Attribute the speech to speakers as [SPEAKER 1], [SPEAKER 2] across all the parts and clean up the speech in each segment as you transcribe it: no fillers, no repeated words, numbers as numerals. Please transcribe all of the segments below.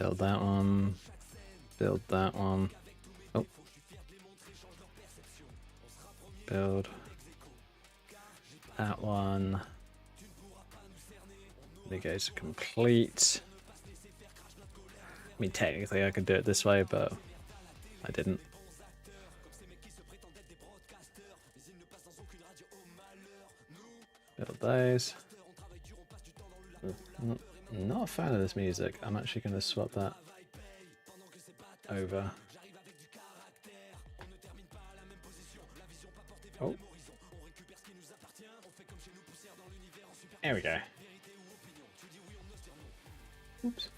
[SPEAKER 1] Build that one. Build that one. Oh. Build that one. Negate complete. I mean, technically I could do it this way, but I didn't. Build those. Not a fan of this music. I'm actually going to swap that over. Oh. There we go. Oops.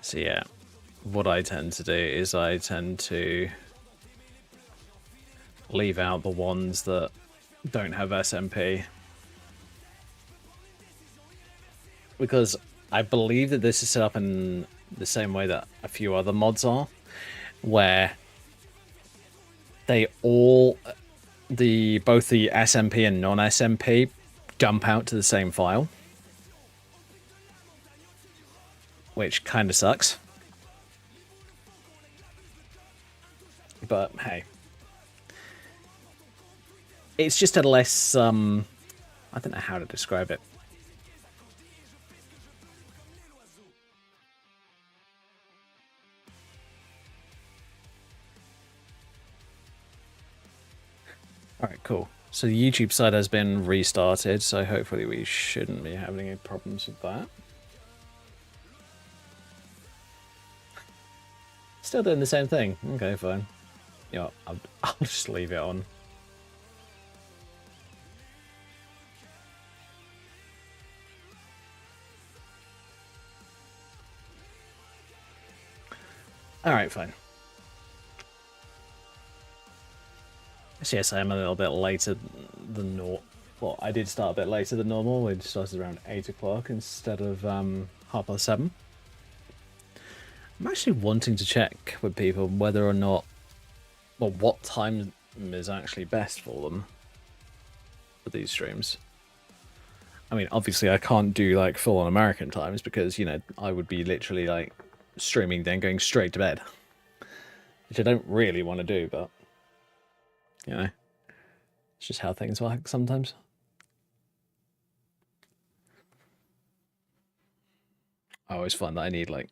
[SPEAKER 1] So yeah, what I tend to do is I tend to leave out the ones that don't have SMP. Because I believe that this is set up in the same way that a few other mods are, where they all, both the SMP and non-SMP dump out to the same file. Which kind of sucks. But hey. It's just a less, I don't know how to describe it. Alright, cool. So the YouTube side has been restarted, so hopefully we shouldn't be having any problems with that. Still doing the same thing. Okay, fine. Yeah, I'll just leave it on. Alright, fine. So yes, I am a little bit later than normal. Well, I did start a bit later than normal. We started around 8 o'clock instead of 7:30. I'm actually wanting to check with people whether or not, well, what time is actually best for them for these streams. I mean, obviously I can't do like full-on American times because, you know, I would be literally like streaming then going straight to bed, which I don't really want to do, but you know, it's just how things work sometimes. I always find that I need like,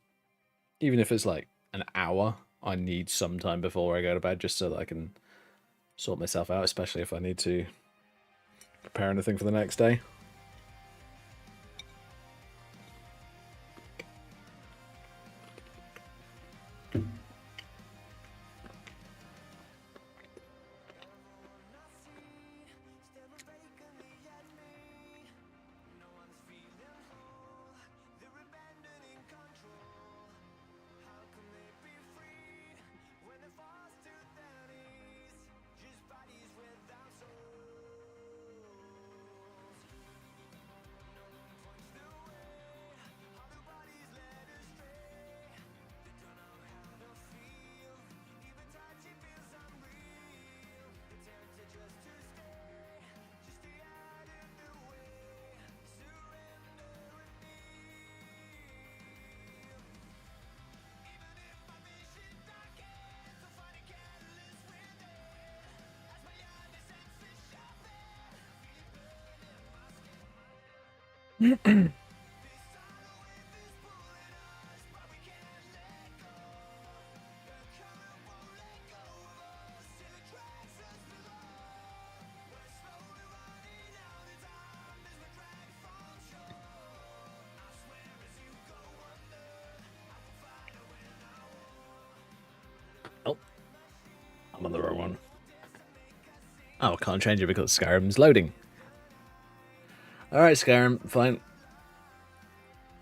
[SPEAKER 1] even if it's like an hour, I need some time before I go to bed just so that I can sort myself out, especially if I need to prepare anything for the next day. Oh, I'm on the wrong one. Oh, can't change it because Skyrim's loading. Alright, Skyrim, fine.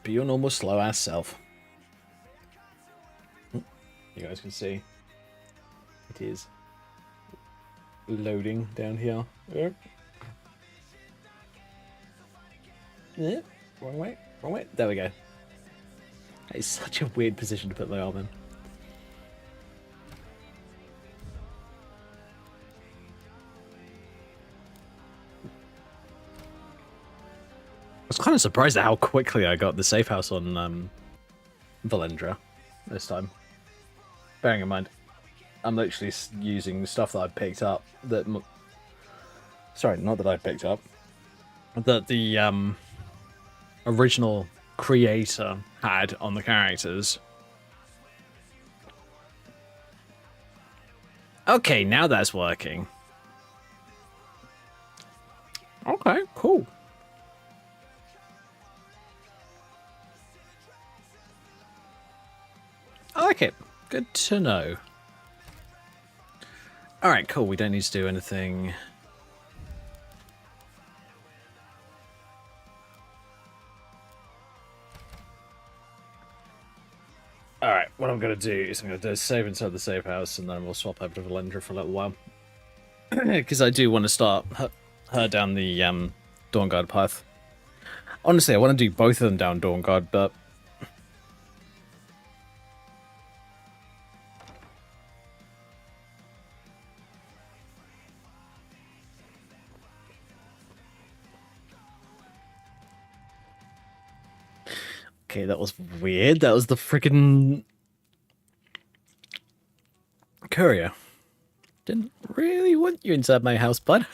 [SPEAKER 1] Be your normal slow-ass self. You guys can see it is loading down here. Yeah, wrong way. There we go. That is such a weird position to put my arm in. kind of surprised at how quickly I got the safe house on Valendra this time. Bearing in mind, I'm literally using stuff that I picked up that... Sorry, not that I picked up. That the original creator had on the characters. Okay, now that's working. Okay, cool. I like it. Good to know. Alright, cool. We don't need to do anything. Alright, what I'm going to do is I'm going to do a save inside the safe house and then we'll swap over to Valendra for a little while. Because I do want to start her down the Dawnguard path. Honestly, I want to do both of them down Dawnguard, but... Okay, that was weird. That was the freaking courier. Didn't really want you inside my house, bud.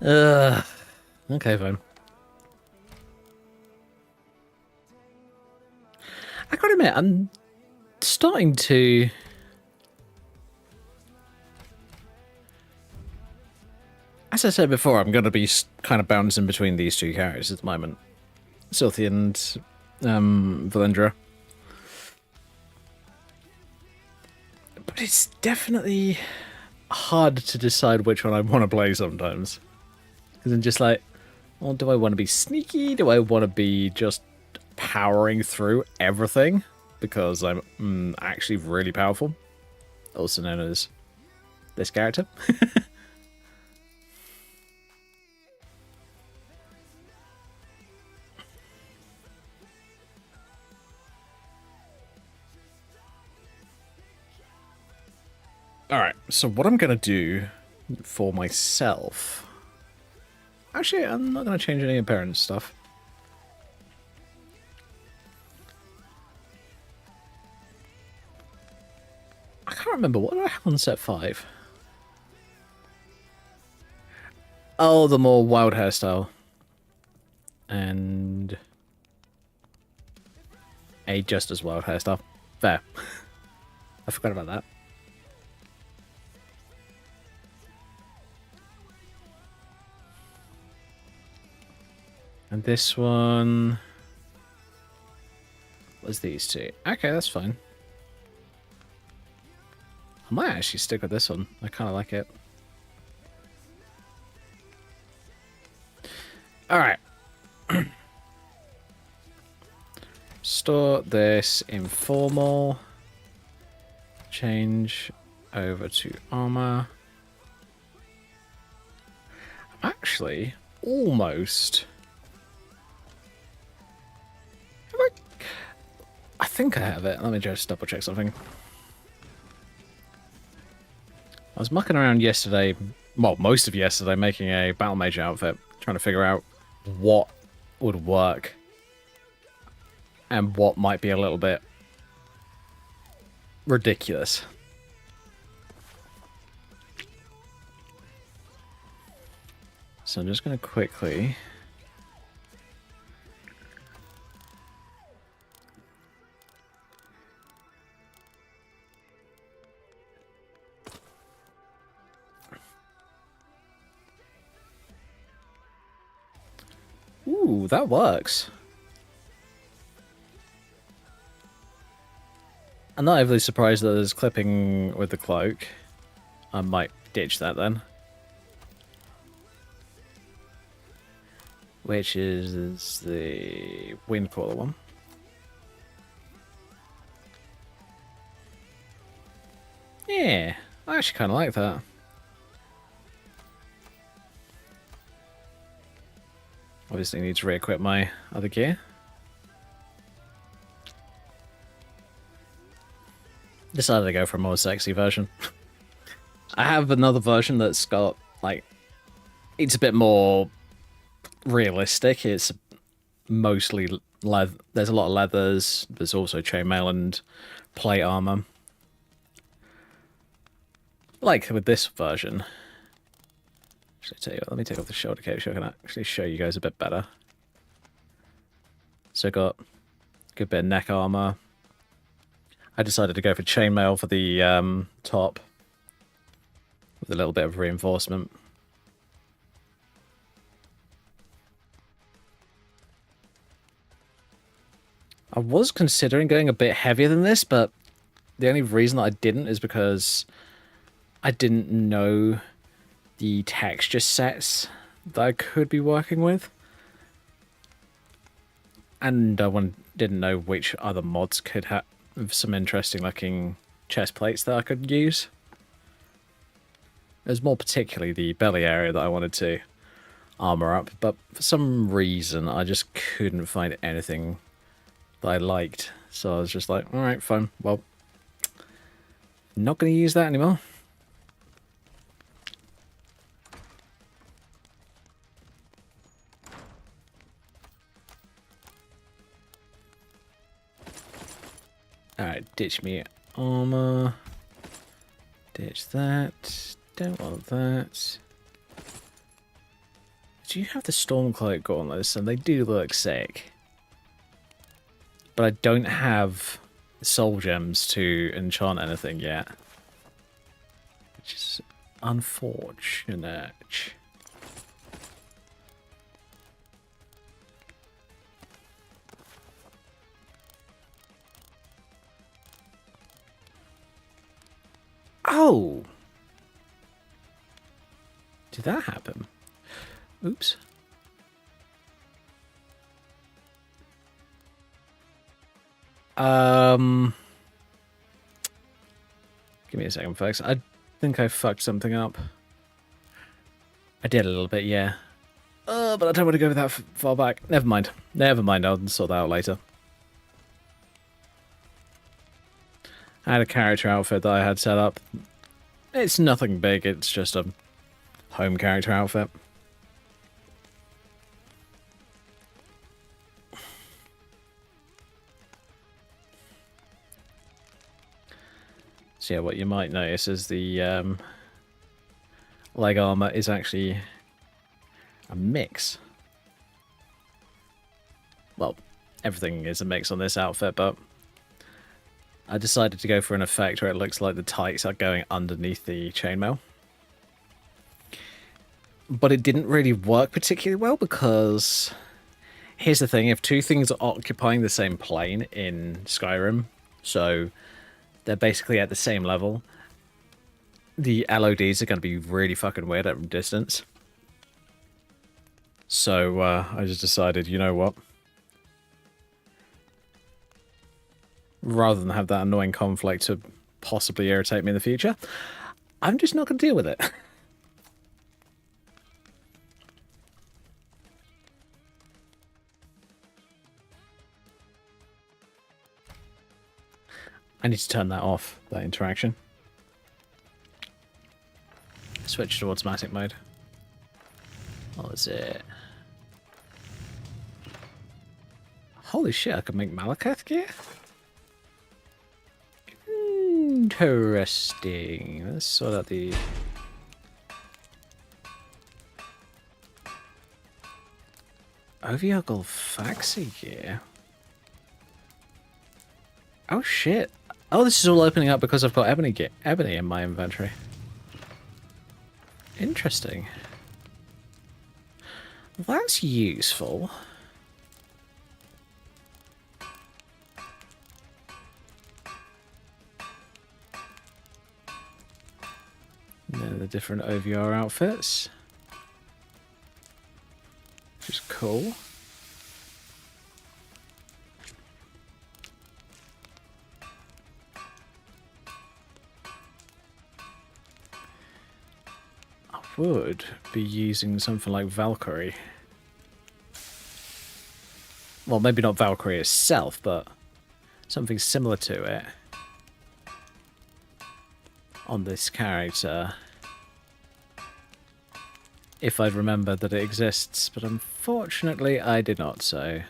[SPEAKER 1] Okay, fine. I gotta admit, I'm starting to... As I said before, I'm gonna be kind of bouncing between these two characters at the moment. Silthi and Valendra. But it's definitely hard to decide which one I want to play sometimes. Because I'm just like, well, do I want to be sneaky? Do I want to be just powering through everything? Because I'm actually really powerful. Also known as this character. Alright, so what I'm going to do for myself... Actually, I'm not going to change any appearance stuff. I can't remember, what did I have on set 5? Oh, the more wild hairstyle. And... a just as wild hairstyle. Fair. I forgot about that. And this one was these two. Okay, that's fine. I might actually stick with this one. I kind of like it. Alright. Store this informal. Change over to armor. I'm actually almost... I think I have it. Let me just double check something. I was mucking around yesterday, well, most of yesterday, making a battle mage outfit, trying to figure out what would work and what might be a little bit ridiculous. So I'm just going to quickly... Ooh, that works. I'm not overly surprised that there's clipping with the cloak. I might ditch that then. Which is the Windcrawler one. Yeah, I actually kind of like that. Obviously need to re-equip my other gear. Decided to go for a more sexy version. I have another version that's got, like, it's a bit more realistic. It's mostly leather. There's a lot of leathers. There's also chainmail and plate armor. Like with this version. Actually, tell you what, let me take off the shoulder cape so I can actually show you guys a bit better. So I got a good bit of neck armor. I decided to go for chainmail for the top with a little bit of reinforcement. I was considering going a bit heavier than this, but the only reason that I didn't is because I didn't know the texture sets that I could be working with. And I didn't know which other mods could have some interesting looking chest plates that I could use. There's more particularly the belly area that I wanted to armor up, but for some reason I just couldn't find anything that I liked. So I was just like, alright, fine. Well, not going to use that anymore. Alright, ditch me armor. Ditch that. Don't want that. Do you have the Stormcloak gauntlets? And they do look sick. But I don't have soul gems to enchant anything yet. Which is unfortunate. Oh! Did that happen? Oops. Give me a second, folks. I think I fucked something up. I did a little bit, yeah. But I don't want to go that far back. Never mind. Never mind, I'll sort that out later. I had a character outfit that I had set up. It's nothing big, it's just a home character outfit. So yeah, what you might notice is the leg armor is actually a mix. Well, everything is a mix on this outfit, but I decided to go for an effect where it looks like the tights are going underneath the chainmail. But it didn't really work particularly well because here's the thing, if two things are occupying the same plane in Skyrim, so they're basically at the same level, the LODs are going to be really fucking weird at distance. So I just decided, you know what? Rather than have that annoying conflict to possibly irritate me in the future, I'm just not going to deal with it. I need to turn that off, that interaction. Switch to automatic mode. What is it? Holy shit, I can make Malakath gear? Interesting. Let's sort out the... OVR Golfaxi gear? Oh shit. Oh, this is all opening up because I've got ebony in my inventory. Interesting. That's useful. And then the different OVR outfits. Which is cool. Would be using something like Valkyrie. Well, maybe not Valkyrie itself, but something similar to it on this character. if I'd remembered that it exists, but unfortunately I did not, so...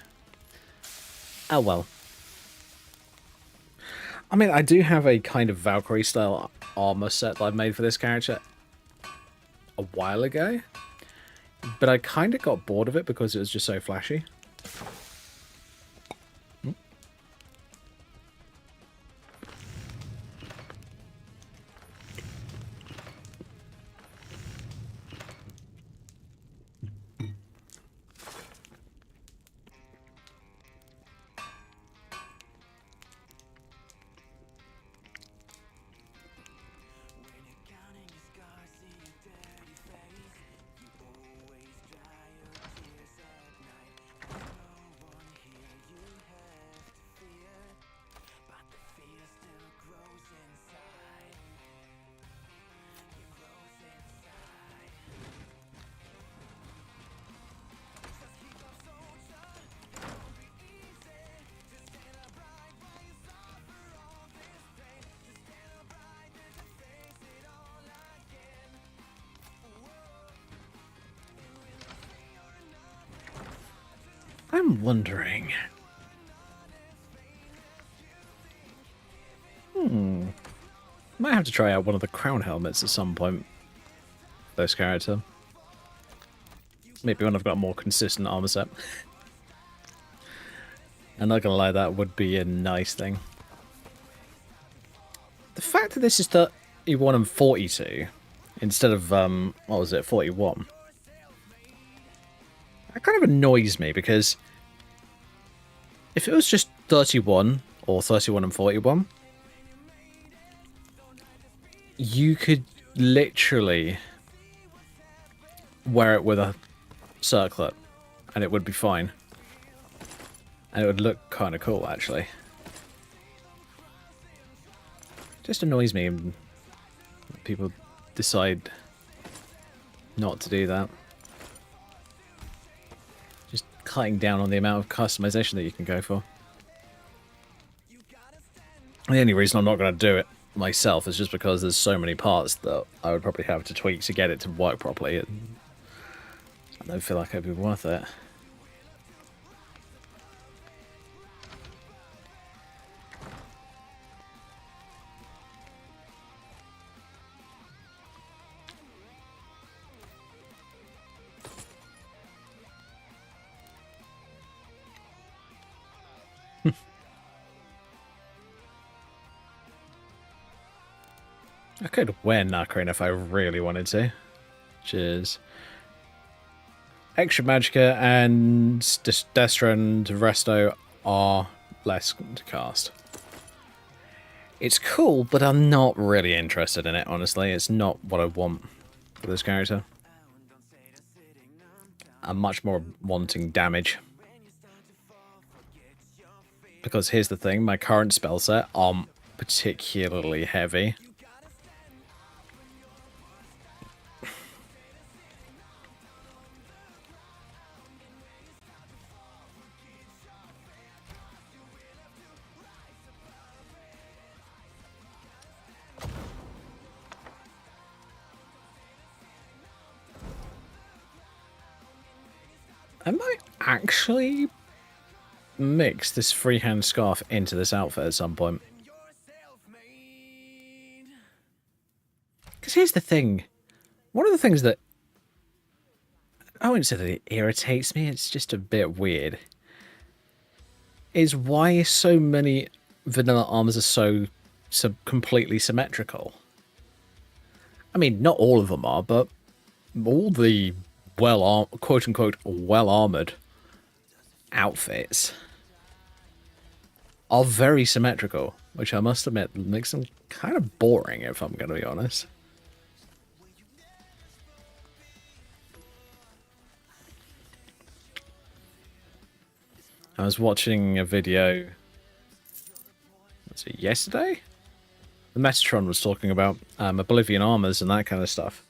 [SPEAKER 1] Oh well. I mean, I do have a kind of Valkyrie-style armor set that I made for this character a while ago, but I kind of got bored of it because it was just so flashy. I'm wondering... Might have to try out one of the crown helmets at some point. This character. Maybe when I've got a more consistent armor set. I'm not gonna lie, that would be a nice thing. The fact that this is 31 and 42, instead of, what was it, 41? That kind of annoys me, because if it was just 31, or 31 and 41, you could literally wear it with a circlet, and it would be fine. And it would look kind of cool, actually. Just annoys me when people decide not to do that. Just cutting down on the amount of customization that you can go for. The only reason I'm not going to do it myself is just because there's so many parts that I would probably have to tweak to get it to work properly. I don't feel like it'd be worth it. I could wear Nacrin if I really wanted to. Which is... Extra Magicka and Destra and Resto are less to cast. It's cool, but I'm not really interested in it, honestly. It's not what I want for this character. I'm much more wanting damage. Because here's the thing, my current spell set aren't particularly heavy. I might actually mix this freehand scarf into this outfit at some point. Because here's the thing. One of the things that... I wouldn't say that it irritates me, it's just a bit weird. Is why so many vanilla armors are so completely symmetrical. I mean, not all of them are, but all the quote-unquote well-armored outfits are very symmetrical, which I must admit makes them kind of boring, if I'm going to be honest. I was watching a video, was it yesterday? The Metatron was talking about Oblivion armors and that kind of stuff.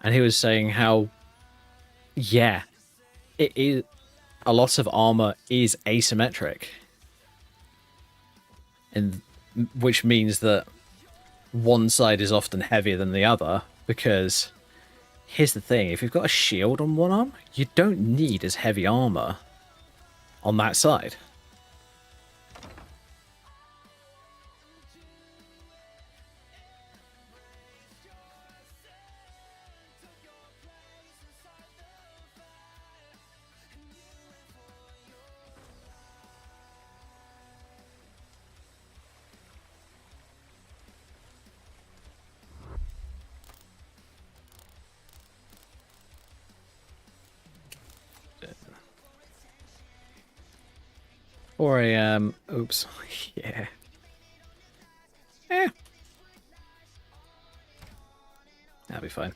[SPEAKER 1] And he was saying how, yeah, it is, a lot of armor is asymmetric. And which means that one side is often heavier than the other because Here's the thing, if you've got a shield on one arm, you don't need as heavy armor on that side. Or a, oops, yeah. Eh. That'll be fine.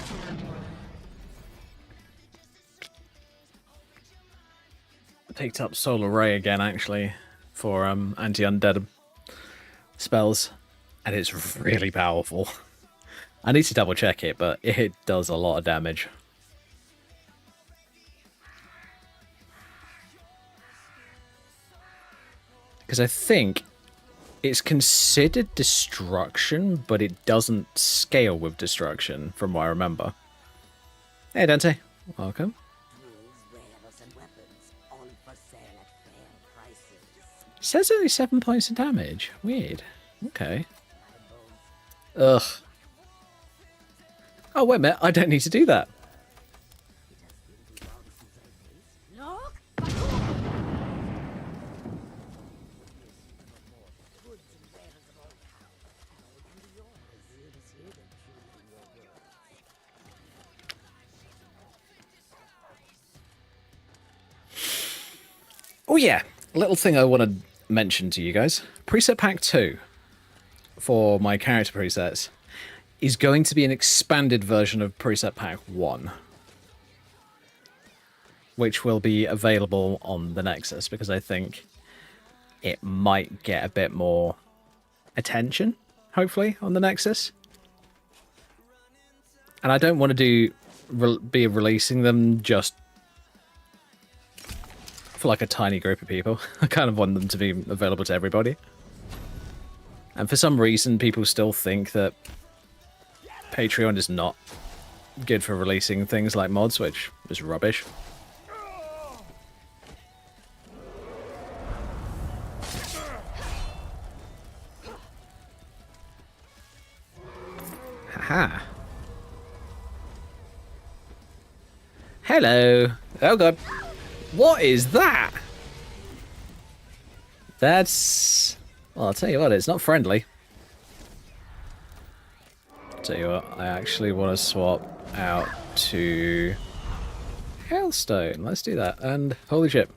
[SPEAKER 1] I picked up Solar Ray again, actually, for anti-undead spells, and it's really powerful. I need to double check it, but it does a lot of damage. Because I think it's considered destruction, but it doesn't scale with destruction, from what I remember. Hey, Dante. Welcome. It says only 7 points of damage. Weird. Okay. Ugh. Oh, wait a minute. I don't need to do that. Oh yeah, little thing I want to mention to you guys. Preset Pack 2 for my character presets is going to be an expanded version of Preset Pack 1, which will be available on the Nexus, because I think it might get a bit more attention, hopefully, on the Nexus. And I don't want to be releasing them just for like a tiny group of people. I kind of want them to be available to everybody. And for some reason, people still think that Patreon is not good for releasing things like mods, which is rubbish. Haha. Hello. Oh god. What is that? That's... Well, I'll tell you what, it's not friendly. I'll tell you what, I actually want to swap out to Hailstone. Let's do that. And holy shit.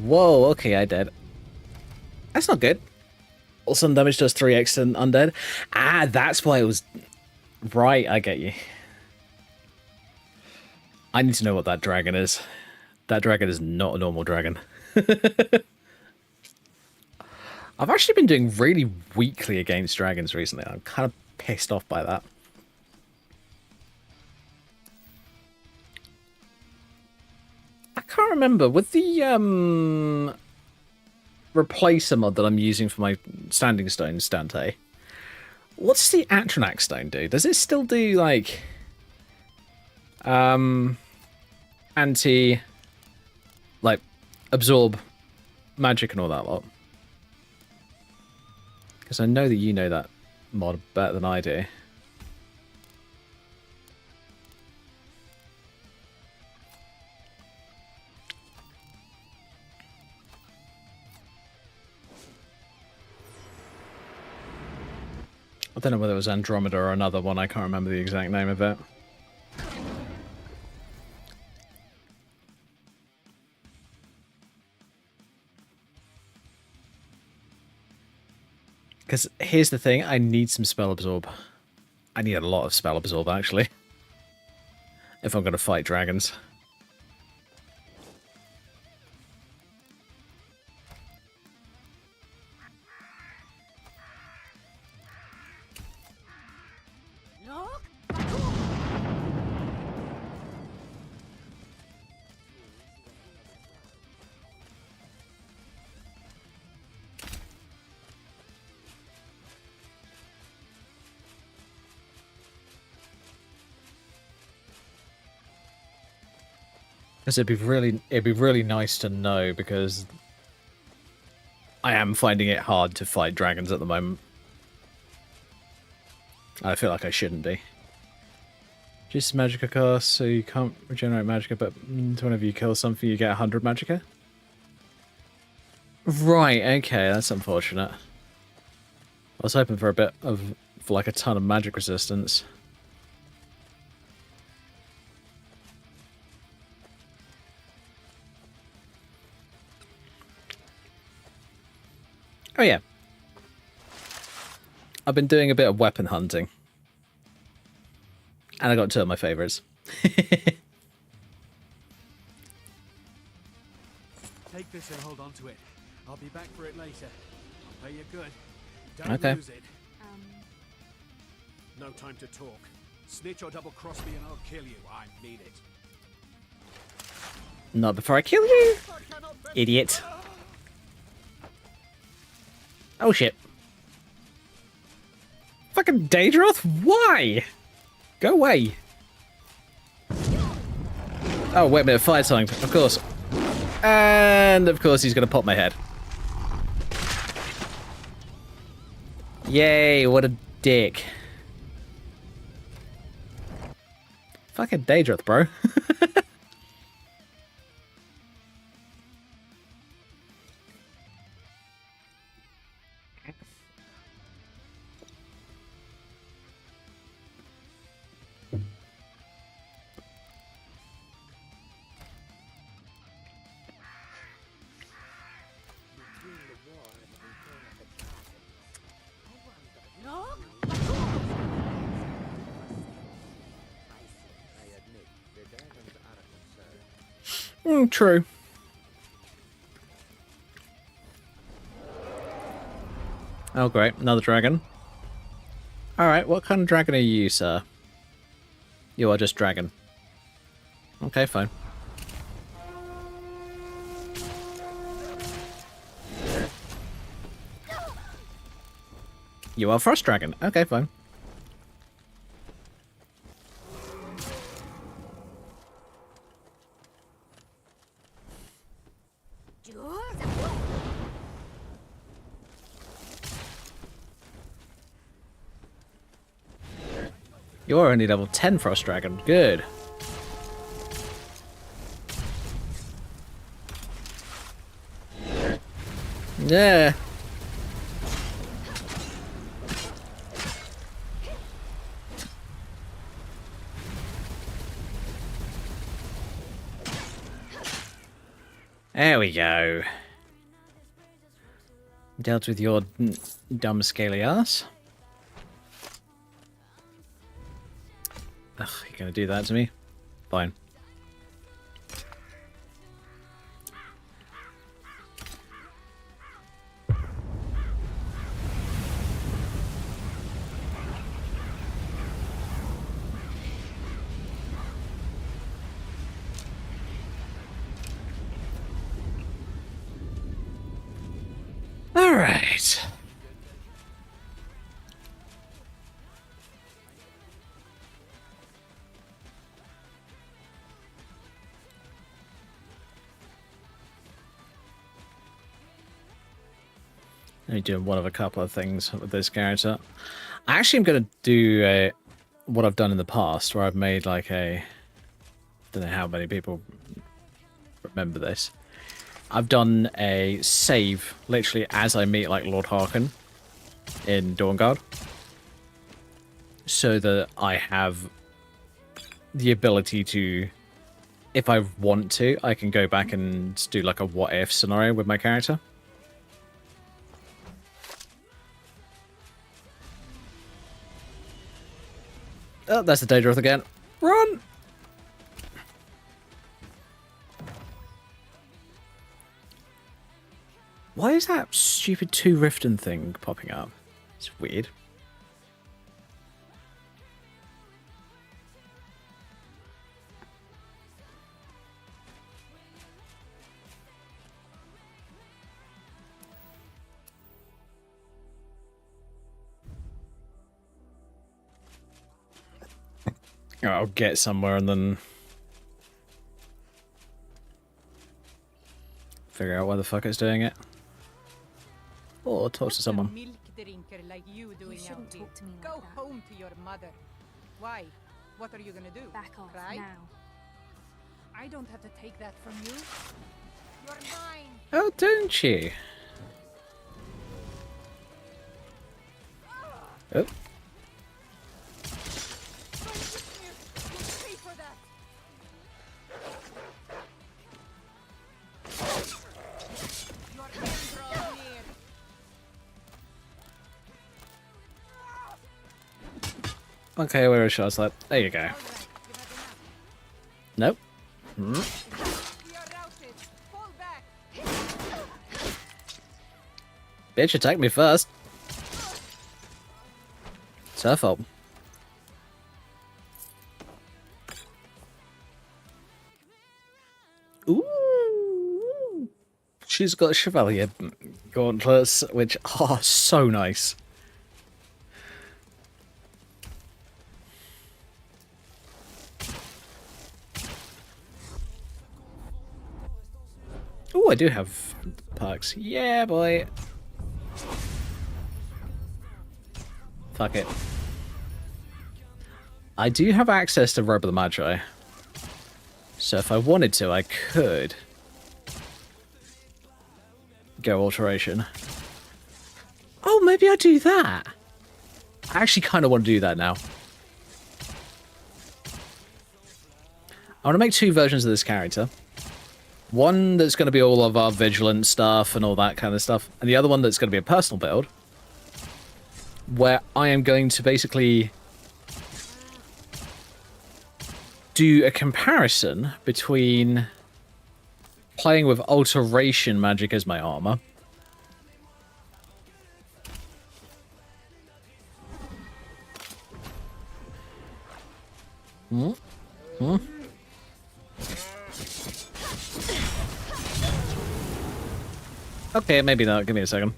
[SPEAKER 1] Whoa, okay, I did. That's not good. Sun damage does 3x and undead. Ah, that's why it was... Right, I get you. I need to know what that dragon is. That dragon is not a normal dragon. I've actually been doing really weakly against dragons recently. I'm kind of pissed off by that. I can't remember. With the replacer mod that I'm using for my standing stones, Dante, what's the Atronax stone do? Does it still do, like, anti, like, absorb magic and all that lot? Because I know that you know that mod better than I do. I don't know whether it was Andromeda or another one. I can't remember the exact name of it. Because here's the thing, I need some spell absorb. I need a lot of spell absorb, actually. If I'm going to fight dragons. Because it'd be really nice to know, because I am finding it hard to fight dragons at the moment. I feel like I shouldn't be. Just magicka cost, so you can't regenerate magicka, but whenever you kill something, you get 100 magicka. Right, okay, that's unfortunate. I was hoping for like a ton of magic resistance. Oh yeah. I've been doing a bit of weapon hunting. And I got two of my favourites.
[SPEAKER 2] Take this and hold on to it. I'll be back for it later. I'll pay you good. Don't lose it. No time to talk. Snitch or double cross me and I'll kill you. I mean it.
[SPEAKER 1] Not before I kill you, idiot. Oh shit. Fucking Daedroth? Why? Go away. Oh, wait a minute, fire something, of course. And of course he's gonna pop my head. Yay, what a dick. Fucking Daedroth, bro. True. Oh, great. Another dragon. Alright, what kind of dragon are you, sir? You are just dragon. Okay, fine. You are frost dragon. Okay, fine. You're only level 10 Frost Dragon. Good. Yeah. There we go. Dealt with your dumb scaly ass. Ugh, you're gonna do that to me? Fine. All right. I'm doing one of a couple of things with this character. I actually am going to do what I've done in the past, where I've made like a... don't know how many people remember this. I've done a save, literally as I meet like Lord Harkin in Dawnguard. So that I have the ability to, if I want to, I can go back and do like a what-if scenario with my character. Oh, that's the Daedroth again. Run! Why is that stupid 2 Riften thing popping up? It's weird. I'll get somewhere and then... Figure out why the fuck it's doing it. Or talk to someone.
[SPEAKER 3] Milk drinker like you doing out
[SPEAKER 4] shouldn't
[SPEAKER 3] here.
[SPEAKER 4] talk to me like
[SPEAKER 3] Go
[SPEAKER 4] that.
[SPEAKER 3] home to your mother. Why? What are you gonna do?
[SPEAKER 4] Back off
[SPEAKER 3] Cry?
[SPEAKER 4] now.
[SPEAKER 3] I don't have to take that from you. You're mine.
[SPEAKER 1] Oh, don't you? Oh.
[SPEAKER 3] You'll pay for that. Your end draws near.
[SPEAKER 1] Okay, where is Unslaad? There you go.
[SPEAKER 3] All right, you had enough.
[SPEAKER 1] Nope.
[SPEAKER 3] We are routed. Fall back.
[SPEAKER 1] Bitch, attack me first. It's her fault. Ooh. She's got Chevalier gauntlets, which are so nice. Oh, I do have perks. Yeah, boy. Fuck it. I do have access to Robe of the Magi. So if I wanted to, I could go alteration. Oh, maybe I do that. I actually kind of want to do that now. I want to make two versions of this character. One that's going to be all of our vigilant stuff and all that kind of stuff. And the other one that's going to be a personal build. Where I am going to basically do a comparison between playing with alteration magic as my armor. Okay, maybe not. Give me a second.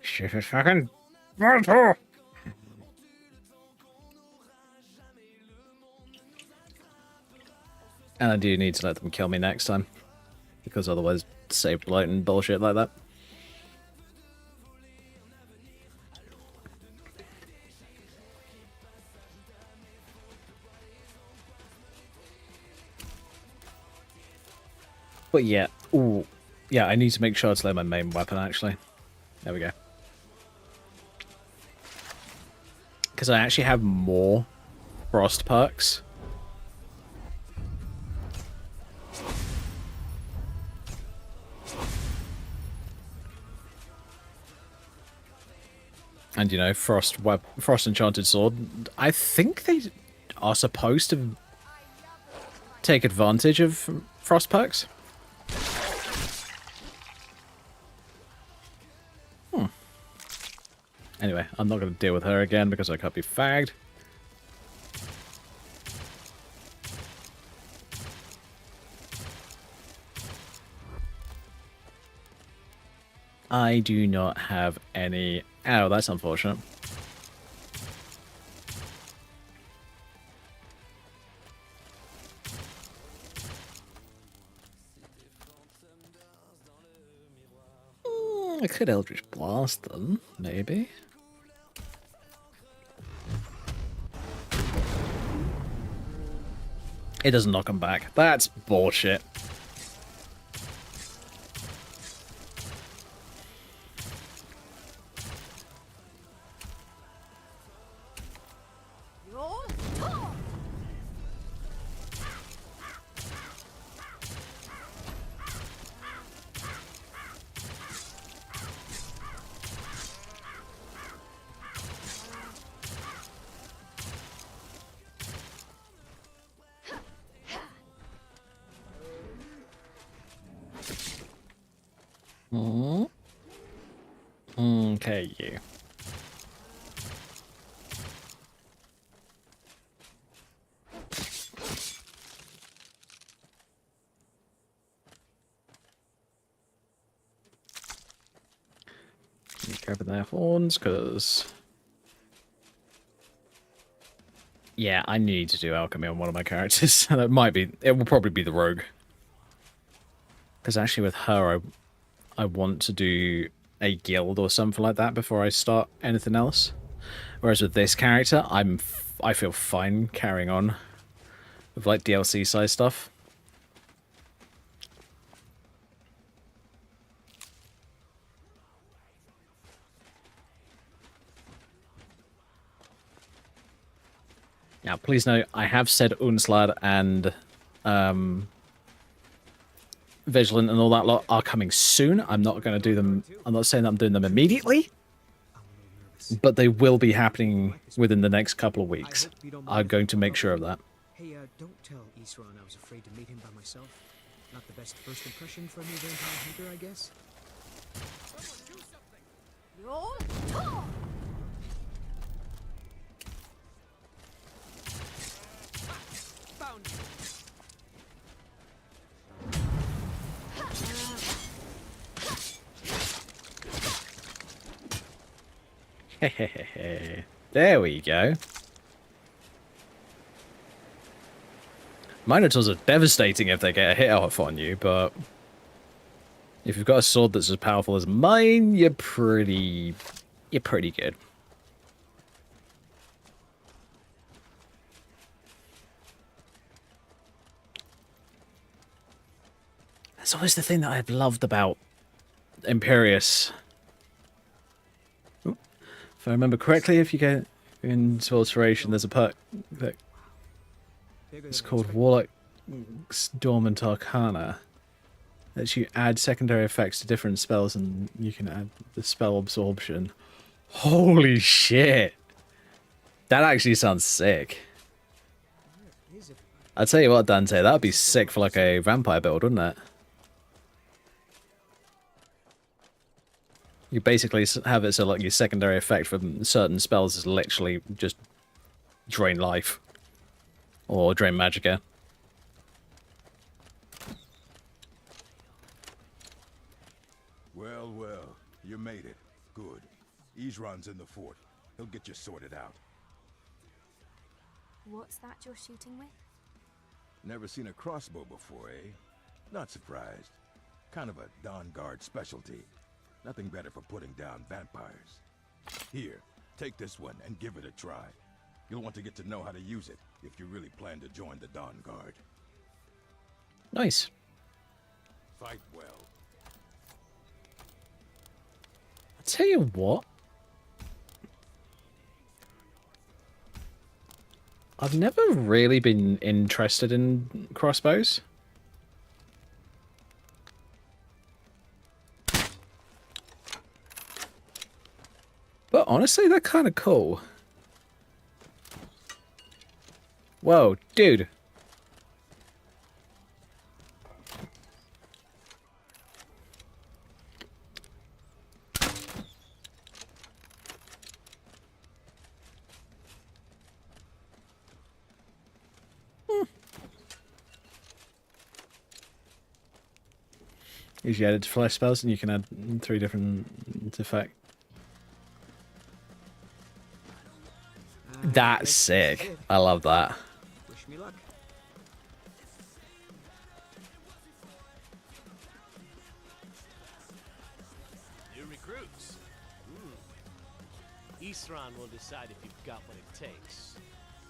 [SPEAKER 1] Shit is fucking brutal. And I do need to let them kill me next time. Because otherwise, save blight and bullshit like that. But yeah, ooh. Yeah, I need to make sure to load my main weapon, actually. There we go. Because I actually have more frost perks. And, you know, Frost Enchanted Sword, I think they are supposed to take advantage of Frost perks. Anyway, I'm not going to deal with her again because I can't be fagged. I do not have any... Oh, that's unfortunate. I could Eldritch Blast them, maybe. It doesn't knock them back. That's bullshit. Okay, you. Grab their horns, because... Yeah, I need to do alchemy on one of my characters. That might be... It will probably be the rogue. Because actually with her, I want to do a guild or something like that before I start anything else. Whereas with this character, I feel fine carrying on with like DLC size stuff. Now, please note, I have said Unslaad and Vigilant and all that lot are coming soon. I'm not going to do them. I'm not saying that I'm doing them immediately, but they will be happening within the next couple of weeks. I'm going to make sure of that.
[SPEAKER 4] Hey, don't tell Isran I was afraid to meet him by myself. Not the best first impression for a new vampire hunter, I guess.
[SPEAKER 3] Yo,
[SPEAKER 4] Found
[SPEAKER 1] There we go. Minotaurs are devastating if they get a hit off on you, but if you've got a sword that's as powerful as mine, you're pretty good. That's always the thing that I've loved about Imperius. Ooh. If I remember correctly, if you get into Alteration, there's a perk that it's called Warlock's Dormant Arcana. That you add secondary effects to different spells and you can add the spell absorption. Holy shit! That actually sounds sick. I'll tell you what, Dante, that would be sick for like a vampire build, wouldn't it? You basically have it so like your secondary effect for certain spells is literally just drain life. Or drain magicka.
[SPEAKER 5] Well, well, you made it. Good. Isran's in the fort. He'll get you sorted out.
[SPEAKER 6] What's that you're shooting with?
[SPEAKER 5] Never seen a crossbow before, eh? Not surprised. Kind of a Dawn Guard specialty. Nothing better for putting down vampires. Here, take this one and give it a try. You'll want to get to know how to use it if you really plan to join the Dawn Guard.
[SPEAKER 1] Nice.
[SPEAKER 5] Fight well.
[SPEAKER 1] I'll tell you what. I've never really been interested in crossbows. But honestly, they're kind of cool. Whoa, dude. Usually added to flesh spells, and you can add 3 different effects. That's sick. I love that.
[SPEAKER 4] Wish me luck.
[SPEAKER 2] New recruits. Isran will decide if you've got what it takes.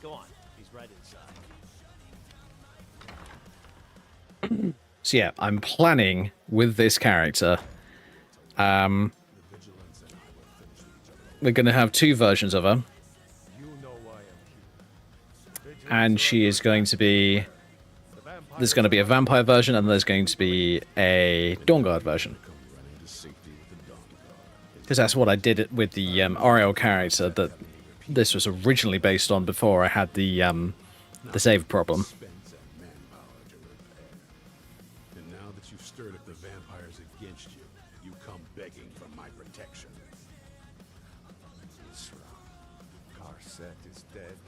[SPEAKER 2] Go on, he's right inside.
[SPEAKER 1] So yeah, I'm planning with this character. We're going to have 2 versions of her. And she is going to be... There's going to be a vampire version and there's going to be a Dawnguard version. Because that's what I did with the Oriel character that this was originally based on before I had the save problem.
[SPEAKER 5] And now that you've stirred up the vampires against you, you come begging for my protection.
[SPEAKER 7] Carset is dead.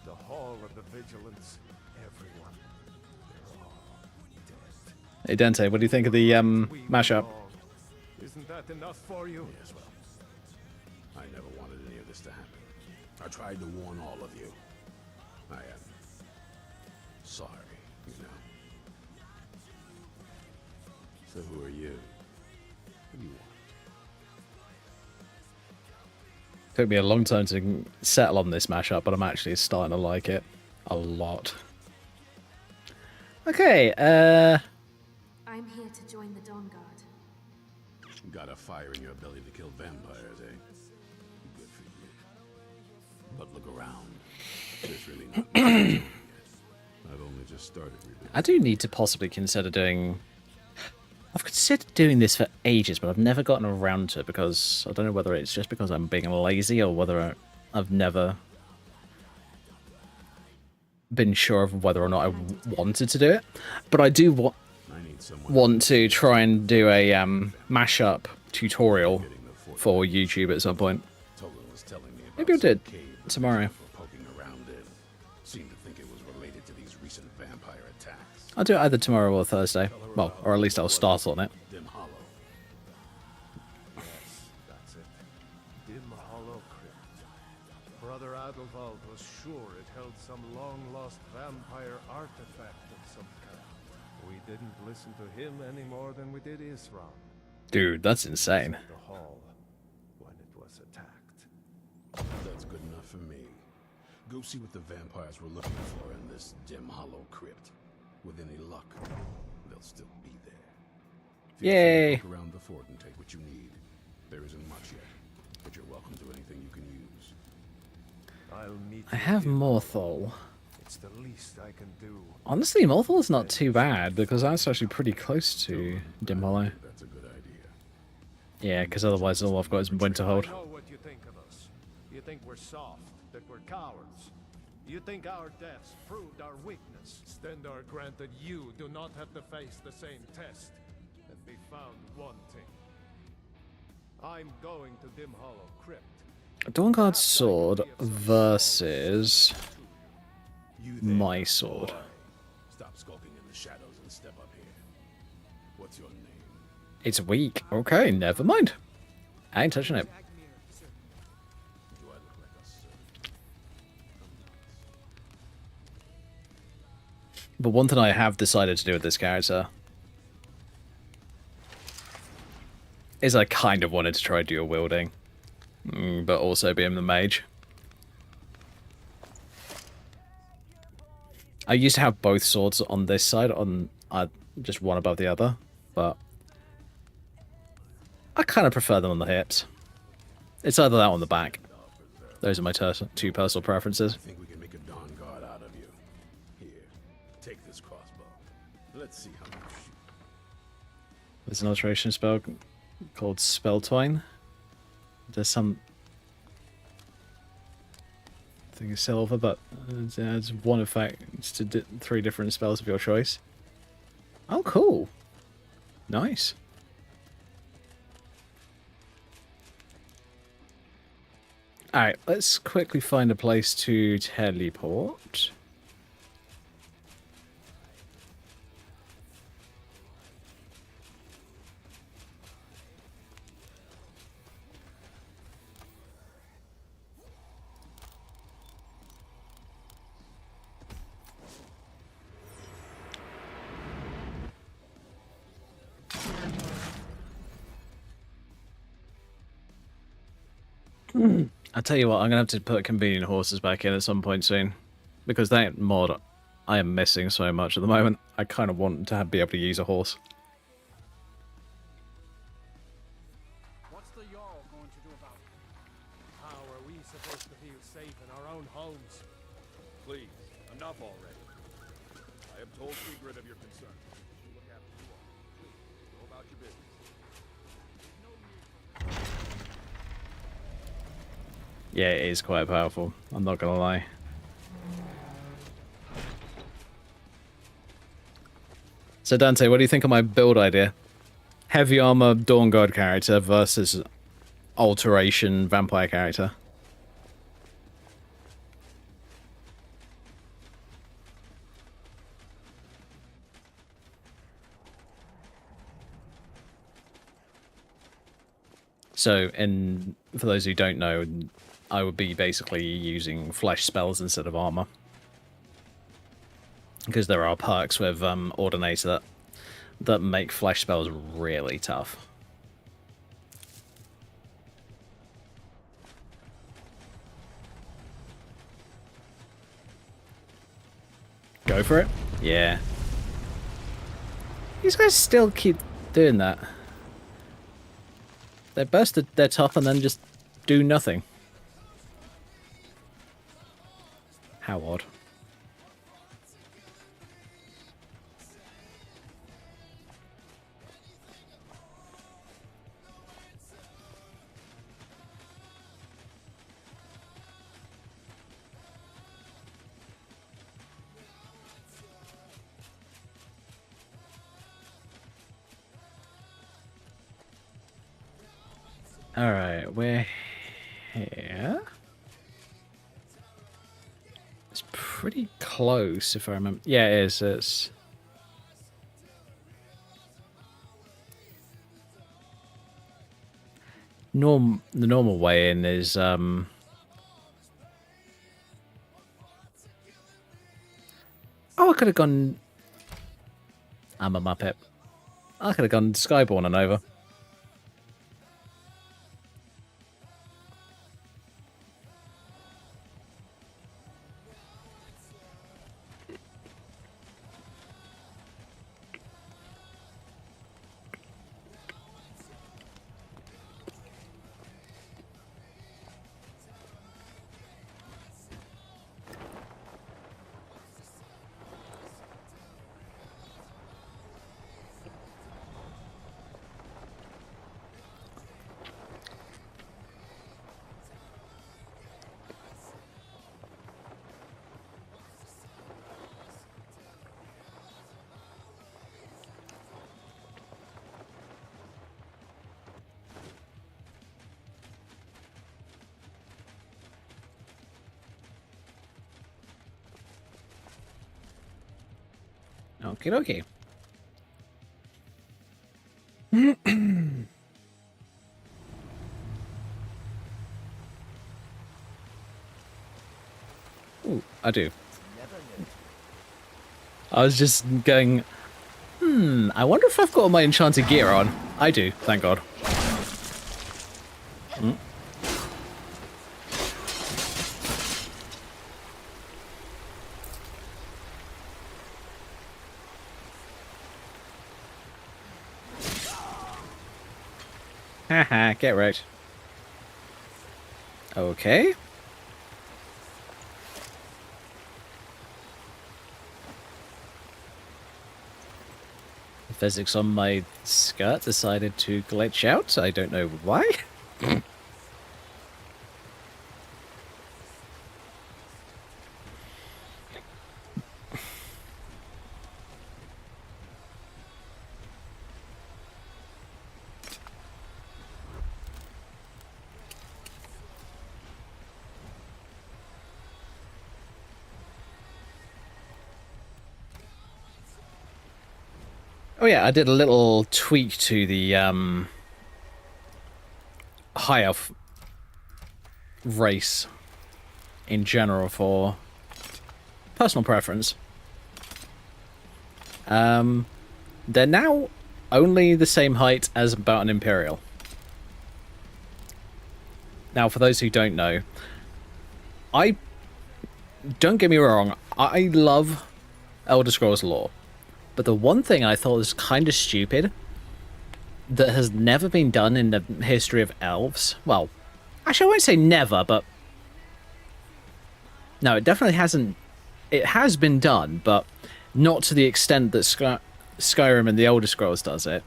[SPEAKER 7] The Hall of the Vigilance, everyone, they're all dead.
[SPEAKER 1] Hey Dante, what do you think of the mashup?
[SPEAKER 7] Isn't that enough for you?
[SPEAKER 5] Yes, well, I never wanted any of this to happen. I tried to warn all of you. I am sorry, you know.
[SPEAKER 7] So who are you? What do you want?
[SPEAKER 1] Took me a long time to settle on this mashup, but I'm actually starting to like it a lot. Okay,
[SPEAKER 6] I'm here to join the Dawn Guard.
[SPEAKER 7] Got a fire in your belly to kill vampires, eh? Good for you. But look around. There's really not much going on yet. I've only just started really.
[SPEAKER 1] I do need to possibly consider doing... I've considered doing this for ages, but I've never gotten around to it because I don't know whether it's just because I'm being lazy or whether I've never been sure of whether or not I wanted to do it. But I do want to try and do a mashup tutorial for YouTube at some point. Maybe I'll do it tomorrow. I'll do it either tomorrow or Thursday. Well, or at least I'll start on it.
[SPEAKER 7] Dim Hollow. Yes, that's it. Dim Hollow Crypt. Brother Adelwald was sure it held some long-lost vampire artifact of some kind. We didn't listen to him any more than we did Isran.
[SPEAKER 1] Dude, that's insane.
[SPEAKER 7] The hall when it was attacked. That's good enough for me. Go see what the vampires were looking for in this Dim Hollow Crypt. With any luck, they'll still be there. Feel free
[SPEAKER 1] Yay!
[SPEAKER 7] to look around the fort and take what you need. There isn't much yet, but you're welcome to anything you can use. I'll meet
[SPEAKER 1] I have Morthal.
[SPEAKER 7] It's the least I can do.
[SPEAKER 1] Honestly, Morthal's not too bad because that's actually pretty close to Dim Hollow.
[SPEAKER 7] That's a good idea.
[SPEAKER 1] Yeah, because otherwise all I've got is Winterhold.
[SPEAKER 7] I know what you think of us. You think we're soft, that we're cowards. You think our deaths proved our weakness. Stendar granted you do not have to face the same test and be found wanting. I'm going to Dim Hollow Crypt.
[SPEAKER 1] Dawnguard's sword versus
[SPEAKER 7] You there,
[SPEAKER 1] my sword.
[SPEAKER 7] boy. Stop skulking in the shadows and step up here. What's your name?
[SPEAKER 1] It's weak. Okay, never mind. I ain't touching it.
[SPEAKER 7] Do I look like a servant?
[SPEAKER 1] But one thing I have decided to do with this character is I kind of wanted to try dual wielding, but also being the mage. I used to have both swords on this side, on just one above the other, but I kind of prefer them on the hips. It's either that or on the back. Those are my two personal preferences.
[SPEAKER 7] I think we can make a Dawn Guard out of you. Here, take this crossbow. Let's see how you shoot.
[SPEAKER 1] There's an alteration spell called Spell Twine. There's some... I think it's silver, but it adds one effect to 3 different spells of your choice. Oh, cool. Nice. Alright, let's quickly find a place to teleport. I'll tell you what, I'm going to have to put convenient horses back in at some point soon. Because that mod, I am missing so much at the moment. I kind of want to be able to use a horse.
[SPEAKER 2] What's the Jarl going to do about it? How are we supposed to feel safe in our own homes?
[SPEAKER 5] Please, enough already. I have told Sigrid of your concerns. She'll look after you all. Please, go about your business.
[SPEAKER 1] Yeah, it is quite powerful. I'm not going to lie. So Dante, what do you think of my build idea? Heavy armor Dawn Guard character versus alteration vampire character. So, for those who don't know, I would be basically using flesh spells instead of armor. Because there are perks with Ordinator that that make flesh spells really tough. Go for it? Yeah. These guys still keep doing that. They burst their top and then just do nothing. How odd. Alright, we're here. It's pretty close, if I remember. Yeah, it is. It's... the normal way in is, Oh, I could have gone... I'm a Muppet. I could have gone Skyborn and over. Okie dokie. Ooh, I do. I was just going, I wonder if I've got all my enchanted gear on. I do, thank God. Haha, get right. Okay. The physics on my skirt decided to glitch out. I don't know why. Oh yeah, I did a little tweak to the high elf race in general for personal preference. They're now only the same height as about an Imperial. Now, for those who don't know, don't get me wrong, I love Elder Scrolls lore. But the one thing I thought was kind of stupid that has never been done in the history of elves, well, actually I won't say never, but no, it definitely hasn't. It has been done, but not to the extent that Skyrim and the Elder Scrolls does it.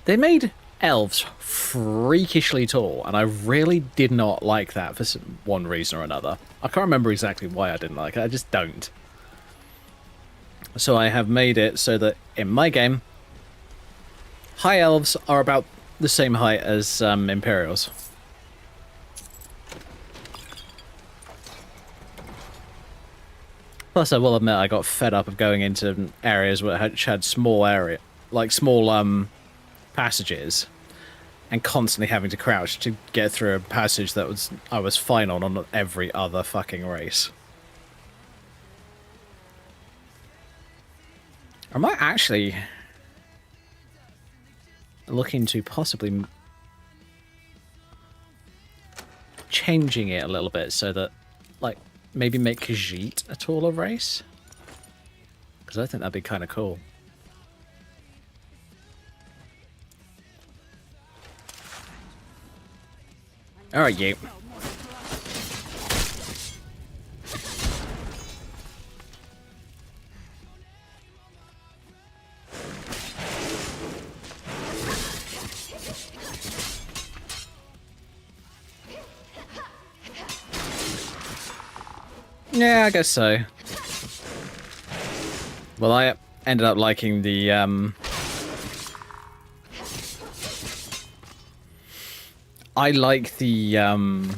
[SPEAKER 1] They made elves freakishly tall, and I really did not like that for one reason or another. I can't remember exactly why I didn't like it, I just don't. So I have made it so that in my game, high elves are about the same height as Imperials. Plus, I will admit I got fed up of going into areas which had small passages, and constantly having to crouch to get through a passage that I was fine on every other fucking race. I might actually look into possibly changing it a little bit so that, like, maybe make Khajiit a taller race. Because I think that'd be kind of cool. Alright, you. Yeah, I guess so. Well, I ended up liking the, I like the,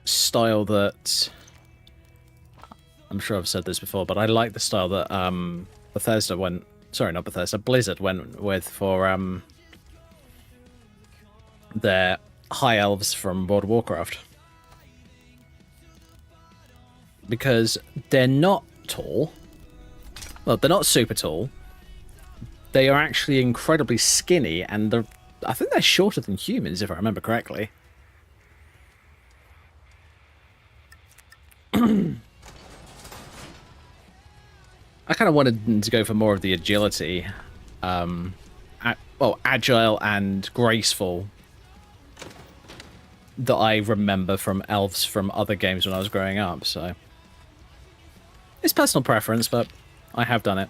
[SPEAKER 1] style that... I'm sure I've said this before, but I like the style that, Bethesda went... Sorry, not Bethesda, Blizzard went with for, their High Elves from World of Warcraft. Because they're not tall. Well, they're not super tall. They are actually incredibly skinny, and I think they're shorter than humans, if I remember correctly. I kind of wanted them to go for more of the agility. Well, agile and graceful that I remember from elves from other games when I was growing up, so... It's personal preference, but I have done it.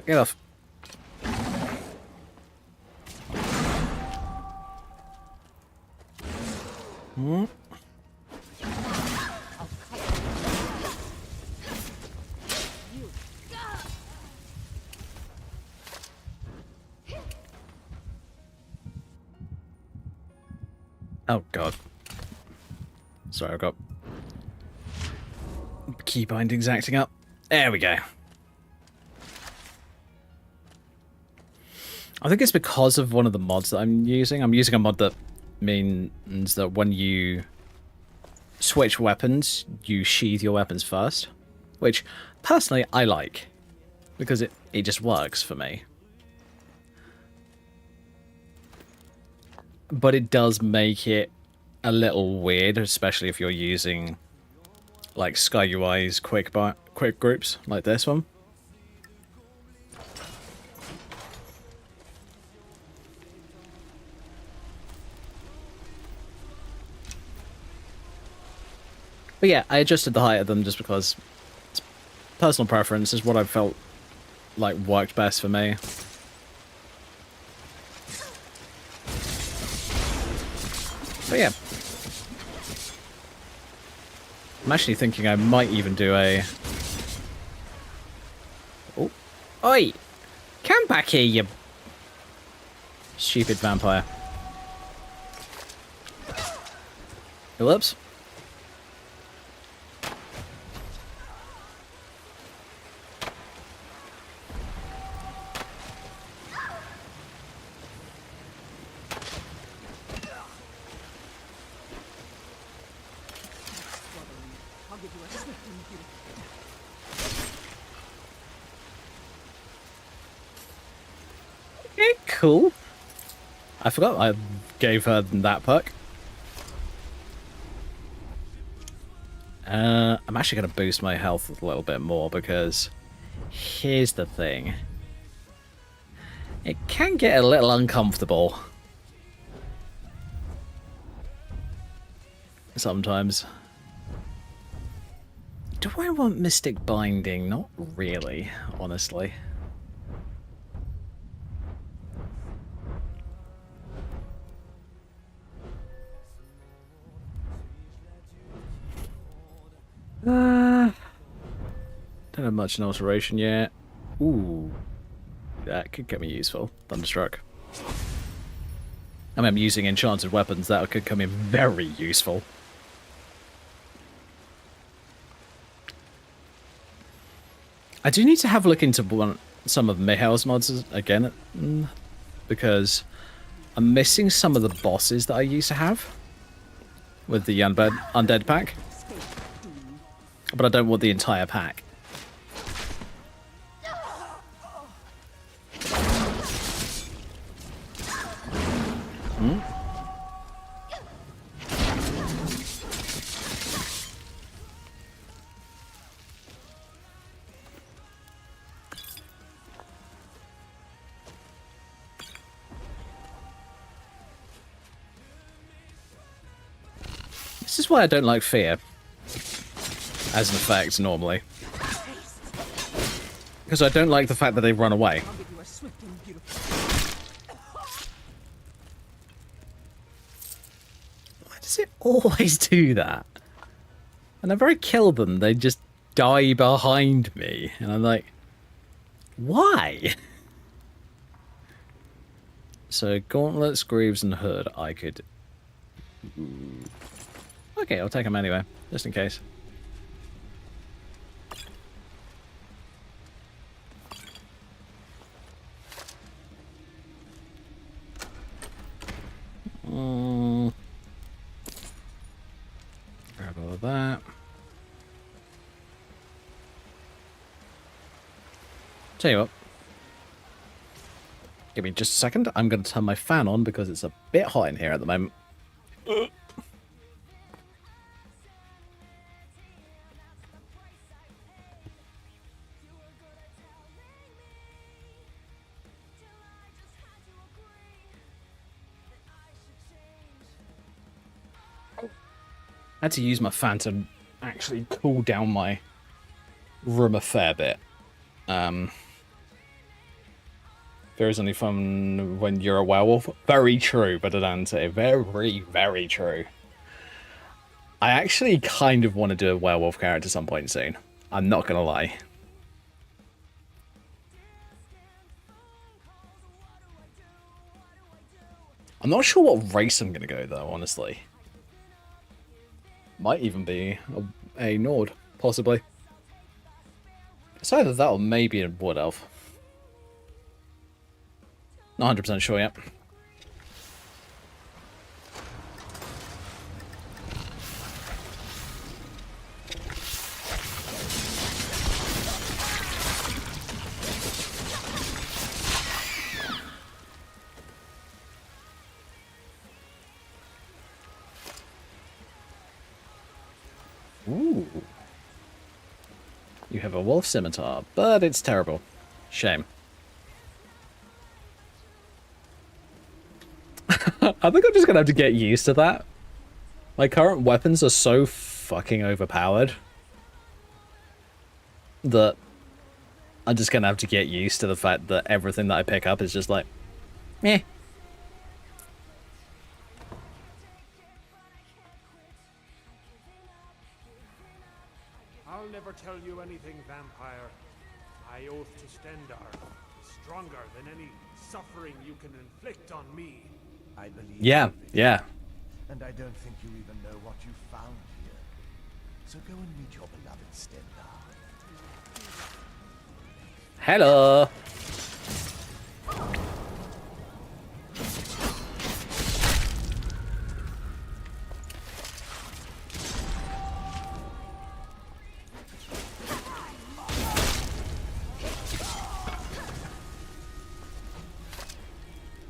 [SPEAKER 1] Get off. Oh god. Sorry, I've got key bindings acting up. There we go. I think it's because of one of the mods that I'm using. I'm using a mod that means that when you switch weapons, you sheathe your weapons first. Which, personally, I like. Because it just works for me. But it does make it a little weird, especially if you're using, like, SkyUI's quick groups, like this one. But yeah, I adjusted the height of them just because it's personal preference is what I felt like worked best for me. But yeah. I'm actually thinking I might even do a... Oh. Oi! Come back here, you stupid vampire. Whoops. Okay, cool. I forgot I gave her that perk. I'm actually going to boost my health a little bit more because here's the thing. It can get a little uncomfortable. Sometimes. Do I want Mystic Binding? Not really, honestly. Don't have much in alteration yet. Ooh. That could get me useful. Thunderstruck. I mean, I'm using enchanted weapons. That could come in very useful. I do need to have a look into some of Mihail's mods again, because I'm missing some of the bosses that I used to have with the undead pack, but I don't want the entire pack. This is why I don't like fear as an effect normally. Because I don't like the fact that they run away. Why does it always do that? Whenever I kill them, they just die behind me. And I'm like, why? So gauntlets, greaves, and hood I could... Okay, I'll take them anyway, just in case. Grab all of that. Tell you what. Give me just a second. I'm going to turn my fan on because it's a bit hot in here at the moment. I had to use my fan to actually cool down my room a fair bit. There is only fun when you're a werewolf. Very true, Badadante. Very, very true. I actually kind of want to do a werewolf character some point soon. I'm not going to lie. I'm not sure what race I'm going to go, though, honestly. Might even be a Nord, possibly. It's either that or maybe a Wood Elf. Not 100% sure yet. Ooh. You have a wolf scimitar, but it's terrible. Shame. I think I'm just gonna have to get used to that. My current weapons are so fucking overpowered that I'm just gonna have to get used to the fact that everything that I pick up is just like, meh.
[SPEAKER 2] I'll never tell you anything, vampire. My oath to Stendar is stronger than any suffering you can inflict on me.
[SPEAKER 8] I believe
[SPEAKER 1] Yeah,
[SPEAKER 8] you, Victor.
[SPEAKER 1] yeah.
[SPEAKER 8] And I don't think you even know what you found here. So go and meet your beloved Stendar.
[SPEAKER 1] Hello.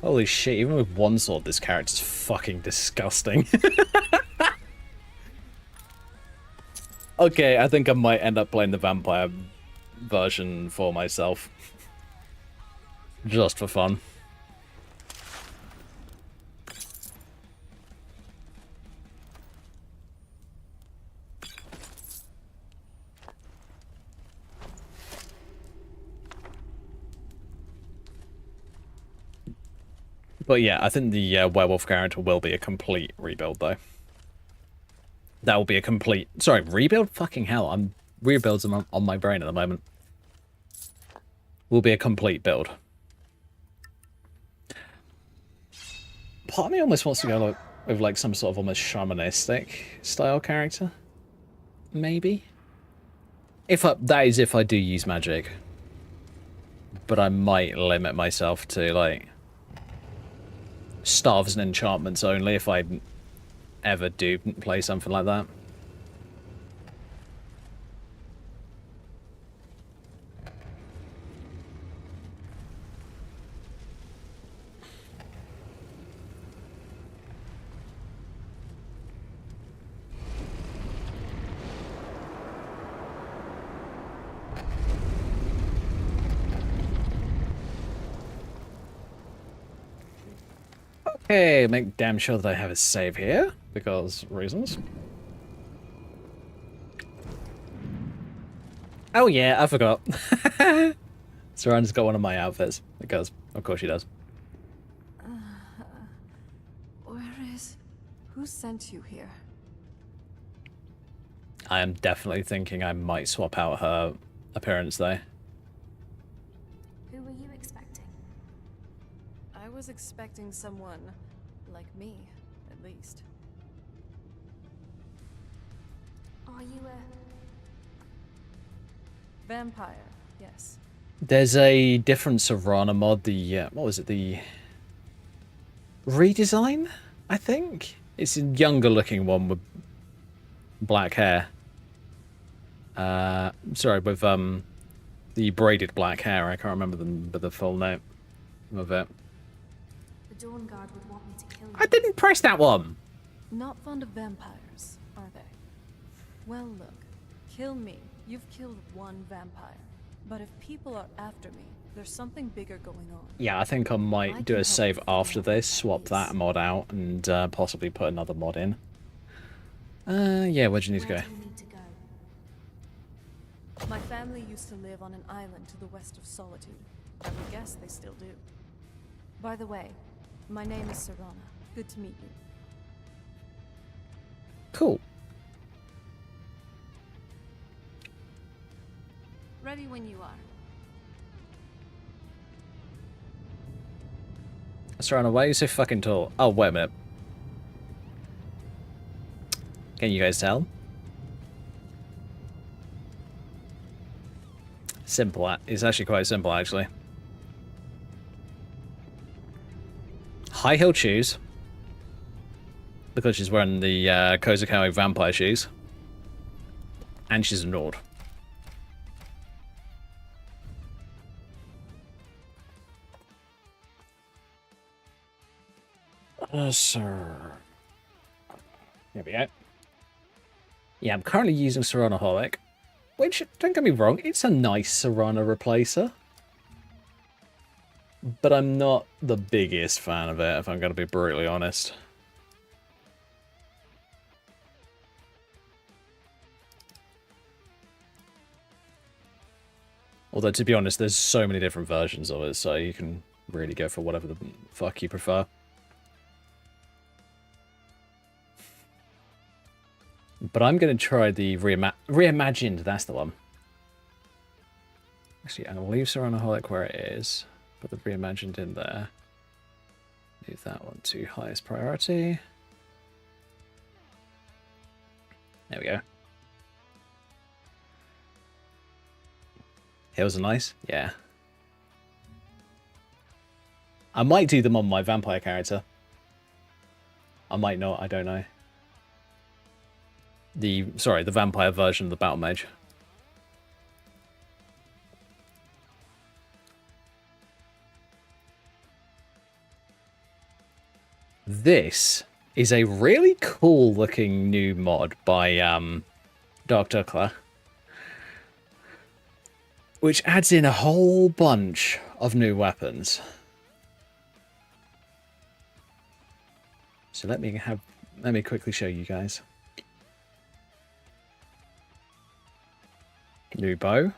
[SPEAKER 1] Holy shit, even with one sword, this character's fucking disgusting. Okay, I think I might end up playing the vampire version for myself. Just for fun. But yeah, I think the werewolf character will be a complete rebuild, though. That will be a complete... Sorry, rebuild? Fucking hell, I'm rebuilds on my brain at the moment. Will be a complete build. Part of me almost wants to go with like some sort of almost shamanistic style character. Maybe? That is if I do use magic. But I might limit myself to, like, staves and enchantments only if I ever do play something like that. Okay, make damn sure that I have a save here, because reasons. Oh yeah, I forgot. Saran's got one of my outfits, because of course she does.
[SPEAKER 3] Where is... Who sent you here?
[SPEAKER 1] I am definitely thinking I might swap out her appearance though.
[SPEAKER 6] Who were you expecting?
[SPEAKER 3] I was expecting someone like me, at least.
[SPEAKER 6] Are you a...
[SPEAKER 3] Vampire, yes.
[SPEAKER 1] There's a different Serana mod, the, what was it, the redesign, I think? It's a younger looking one with black hair. Sorry, with the braided black hair. I can't remember the full name of it.
[SPEAKER 6] The Dawn Guard would want me to kill you.
[SPEAKER 1] I didn't press that one!
[SPEAKER 3] Not fond of vampires, are they? Well, look. Kill me. You've killed one vampire. But if people are after me, there's something bigger going on.
[SPEAKER 1] Yeah, I think I might do a save after this, swap that mod out, and possibly put another mod in. Yeah, where'd you need to go?
[SPEAKER 6] Where do you need to go?
[SPEAKER 3] My family used to live on an island to the west of Solitude. I would guess they still do. By the way, my name is Serana. Good to meet you.
[SPEAKER 1] Cool.
[SPEAKER 3] Ready when you are.
[SPEAKER 1] Serana, why are you so fucking tall? Oh, wait a minute. Can you guys tell? Simple. It's actually quite simple, actually. High heel shoes. Because she's wearing the Kozakawa vampire shoes. And she's a Nord. Sir. There we go. Yeah, I'm currently using Seranaholic, which, don't get me wrong, it's a nice Serana replacer. But I'm not the biggest fan of it, if I'm going to be brutally honest. Although, to be honest, there's so many different versions of it, so you can really go for whatever the fuck you prefer. But I'm going to try the reimagined, that's the one. Actually, I'm going to leave Seranaholic where it is. Put the reimagined in there. Move that one to highest priority. There we go. Hills are nice, yeah. I might do them on my vampire character. I might not, I don't know. The vampire version of the battle mage. This is a really cool looking new mod by Dark Duckler, which adds in a whole bunch of new weapons. So let me quickly show you guys. New bow.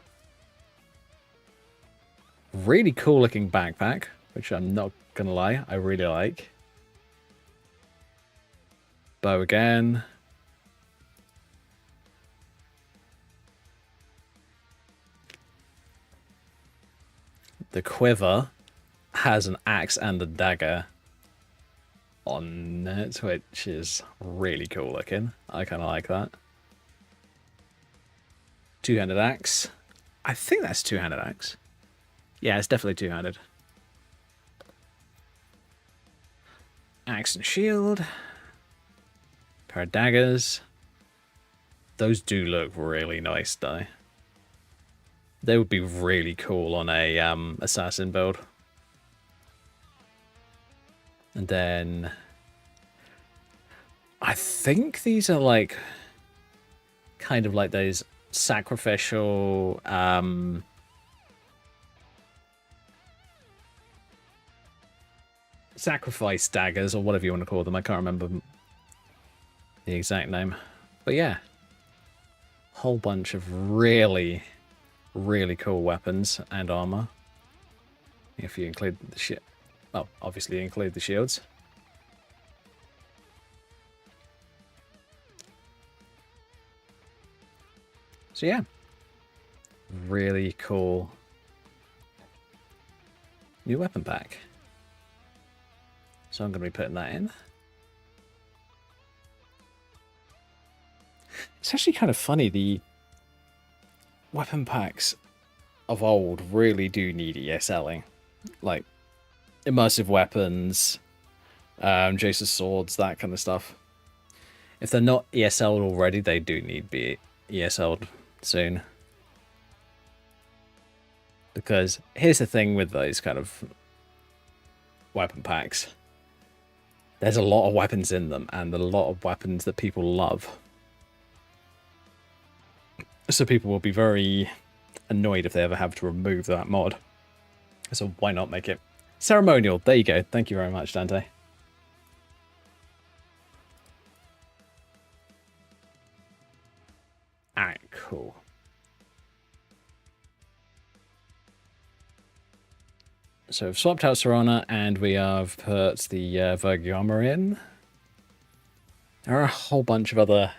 [SPEAKER 1] Really cool looking backpack, which I'm not gonna lie, I really like. Bow again. The quiver has an axe and a dagger on it, which is really cool looking. I kind of like that. Two-handed axe. I think that's two-handed axe. Yeah, it's definitely two-handed. Axe and shield. Pair of daggers. Those do look really nice, though. They would be really cool on a assassin build. And then I think these are like kind of like those sacrificial sacrifice daggers, or whatever you want to call them. I can't remember the exact name. But yeah, whole bunch of really, really cool weapons and armor. If you include the shit, well, obviously include the shields. So yeah, really cool new weapon pack. So I'm going to be putting that in. It's actually kind of funny, the weapon packs of old really do need ESLing. Like, immersive weapons, Jason's swords, that kind of stuff. If they're not ESL'd already, they do need to be ESL'd soon. Because here's the thing with those kind of weapon packs. There's a lot of weapons in them, and a lot of weapons that people love. So people will be very annoyed if they ever have to remove that mod. So why not make it ceremonial? There you go. Thank you very much, Dante. Alright, cool. So we've swapped out Serana, and we have put the Vergi armor in. There are a whole bunch of other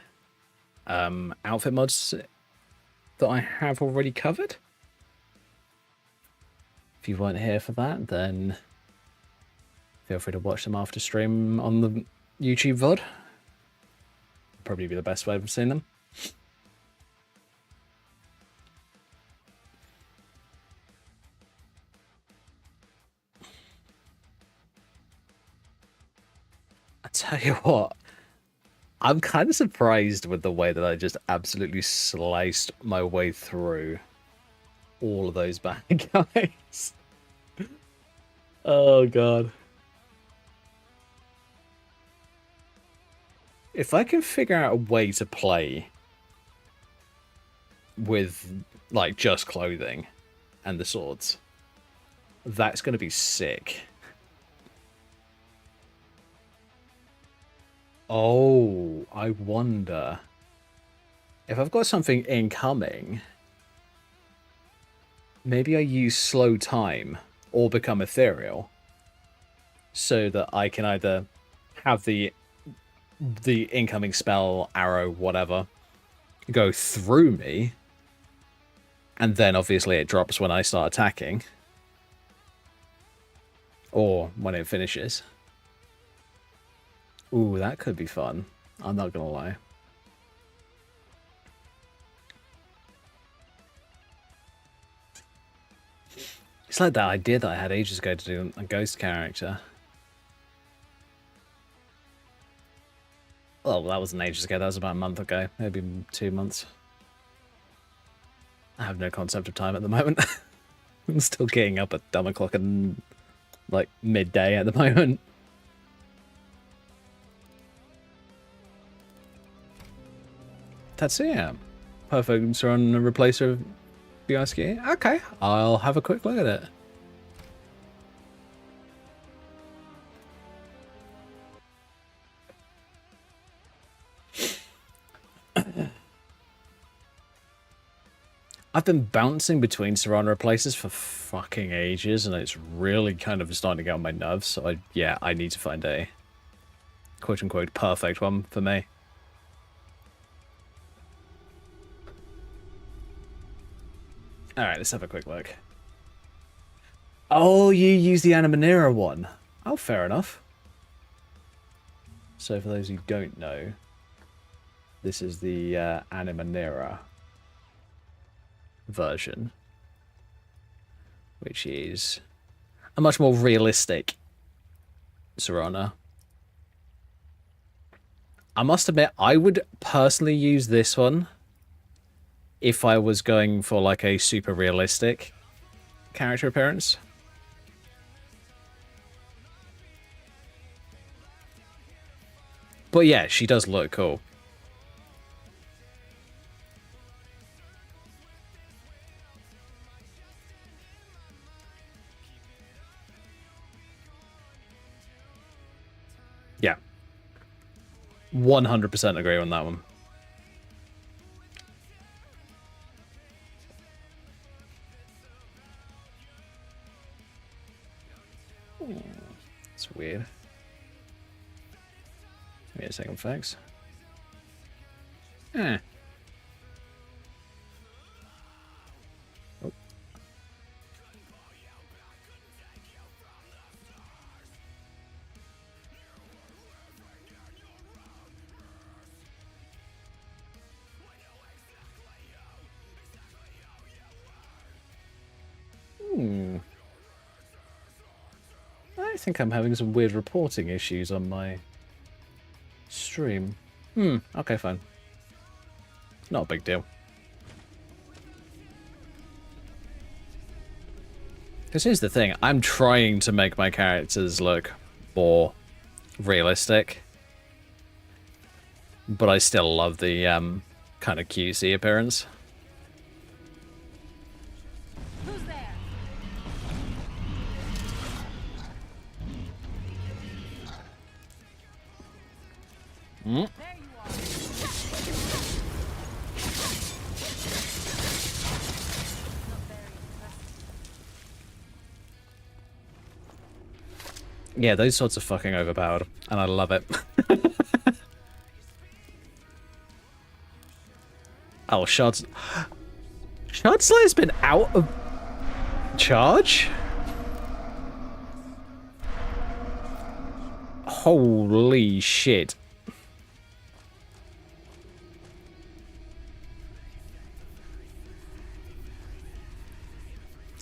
[SPEAKER 1] outfit mods that I have already covered. If you weren't here for that, then feel free to watch them after stream on the YouTube VOD. Probably be the best way of seeing them. I tell you what, I'm kind of surprised with the way that I just absolutely sliced my way through all of those bad guys. Oh god. If I can figure out a way to play with like just clothing and the swords, that's going to be sick. Oh, I wonder if I've got something incoming. Maybe I use slow time or become ethereal so that I can either have the incoming spell, arrow, whatever, go through me, and then obviously it drops when I start attacking, or when it finishes. Ooh, that could be fun. I'm not gonna lie. It's like that idea that I had ages ago to do a ghost character. Well, that wasn't ages ago. That was about a month ago. Maybe 2 months. I have no concept of time at the moment. I'm still getting up at dumb o'clock and like midday at the moment. Tatsuya. Perfect on a replacer of BISK. Okay, I'll have a quick look at it. I've been bouncing between Serana replacers for fucking ages, and it's really kind of starting to get on my nerves, so yeah, I need to find a quote-unquote perfect one for me. Alright, let's have a quick look. Oh, you use the Animanera one. Oh, fair enough. So for those who don't know, this is the Animanera. version, which is a much more realistic Serana. I must admit, I would personally use this one if I was going for like a super realistic character appearance. But yeah, she does look cool. Yeah. 100% agree on that one. It's weird. Give me a second, thanks. Eh. Oh. I think I'm having some weird reporting issues on my stream. Okay, fine. Not a big deal. Because here's the thing, I'm trying to make my characters look more realistic. But I still love the kind of cutesy appearance.
[SPEAKER 6] Who's there? There you are.
[SPEAKER 1] Yeah, those sorts are fucking overpowered, and I love it. Oh, Shardslayer's been out of charge? Holy shit.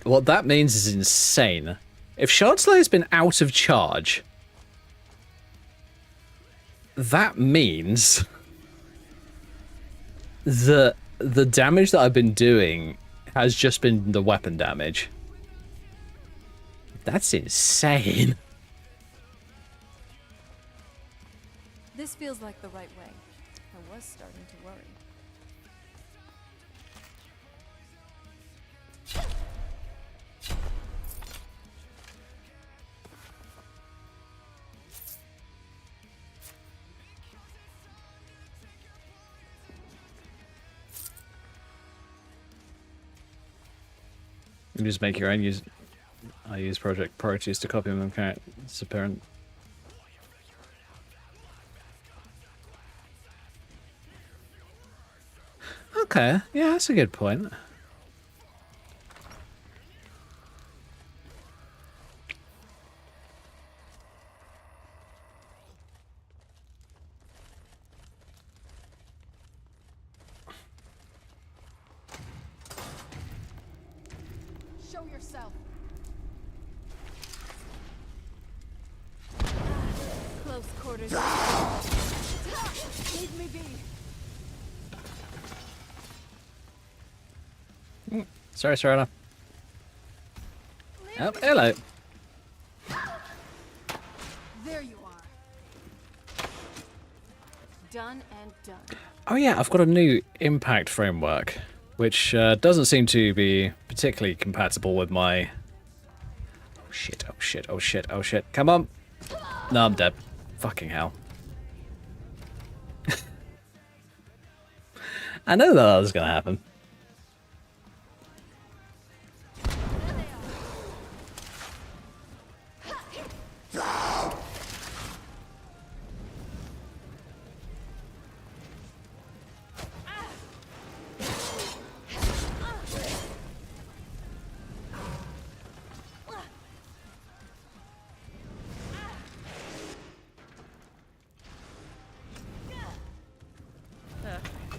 [SPEAKER 1] What that means is insane. If Shardslayer's been out of charge, that means that the damage that I've been doing has just been the weapon damage. That's insane.
[SPEAKER 3] This feels like the right way. I was starting to worry.
[SPEAKER 1] You just make your own. I use Project Priorities to copy them characters apparent. Okay, yeah, that's a good point.
[SPEAKER 3] Show yourself. Close quarters. Leave me be.
[SPEAKER 1] Sorry, Serana. Oh, hello.
[SPEAKER 3] There you are. Done and done.
[SPEAKER 1] Oh yeah, I've got a new impact framework, which doesn't seem to be particularly compatible with my... Oh shit, oh shit, oh shit, oh shit. Come on! No, I'm dead. Fucking hell. I know that was gonna happen.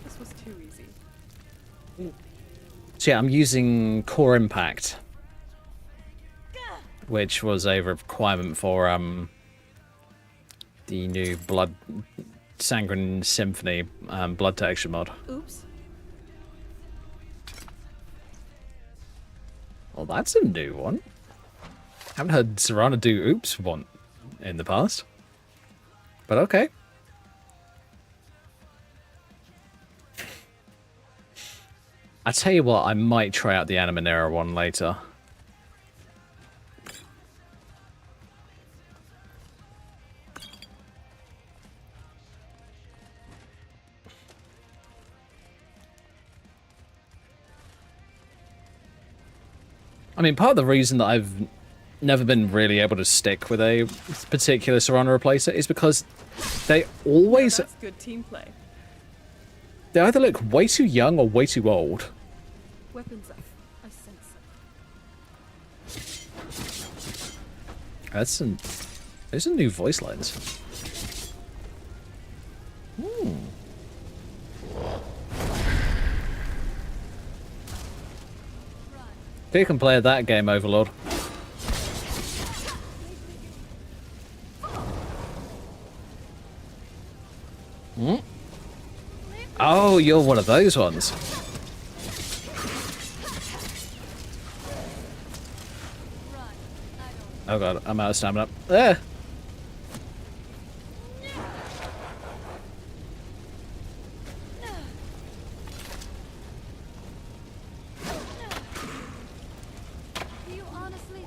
[SPEAKER 3] This was too easy.
[SPEAKER 1] So yeah, I'm using Core Impact, which was a requirement for the new Blood Sanguine Symphony blood texture mod.
[SPEAKER 3] Oops.
[SPEAKER 1] Well, that's a new one. Haven't heard Serana do oops one in the past. But okay. I tell you what, I might try out the Animanera one later. I mean, part of the reason that I've never been really able to stick with a particular Serana replacer is because they always...
[SPEAKER 3] That's good team play.
[SPEAKER 1] They either look way too young or way too old.
[SPEAKER 3] Weapons up. I sense it.
[SPEAKER 1] Those are new voice lines. You can play that game, Overlord. Oh, you're one of those ones. Oh god, I'm out of stamina. There.
[SPEAKER 6] Do you honestly?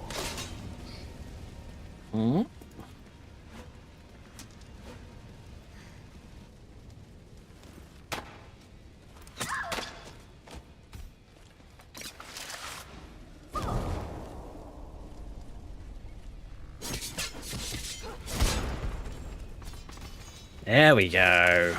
[SPEAKER 1] There we go.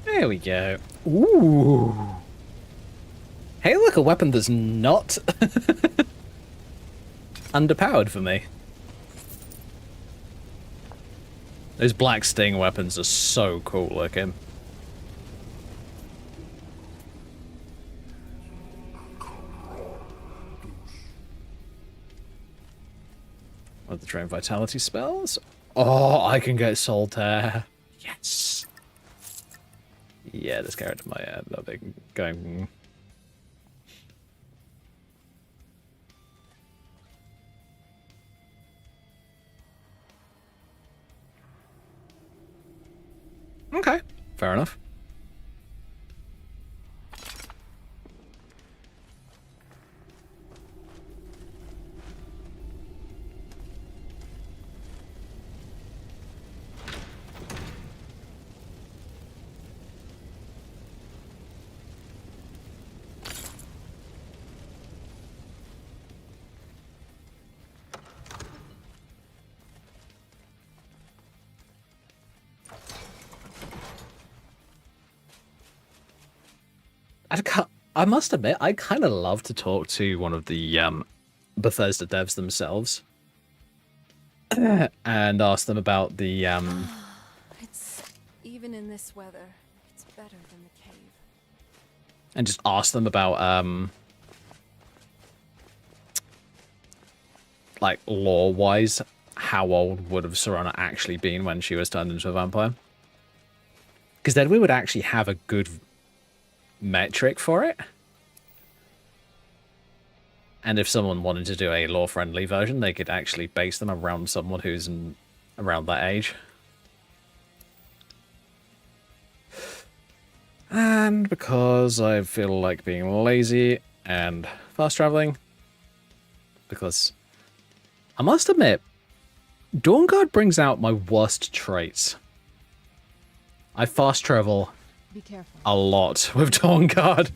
[SPEAKER 1] There we go. Ooh. Hey, look, a weapon that's not underpowered for me. Those black sting weapons are so cool looking. What the Drain Vitality spells? Oh, I can get Soul Tear. Yes. Yeah, this character might end up going. Okay, fair enough. I must admit, I kind of love to talk to one of the Bethesda devs themselves and ask them about the
[SPEAKER 3] It's even in this weather. It's better than the cave.
[SPEAKER 1] and just ask them about like lore-wise, how old would have Serana actually been when she was turned into a vampire? Because then we would actually have a good metric for it. And if someone wanted to do a lore-friendly version, they could actually base them around someone who's around that age. And because I feel like being lazy and fast traveling, because I must admit, Dawnguard brings out my worst traits. I fast travel
[SPEAKER 3] Be careful.
[SPEAKER 1] a lot with Dawnguard.
[SPEAKER 3] Trouble.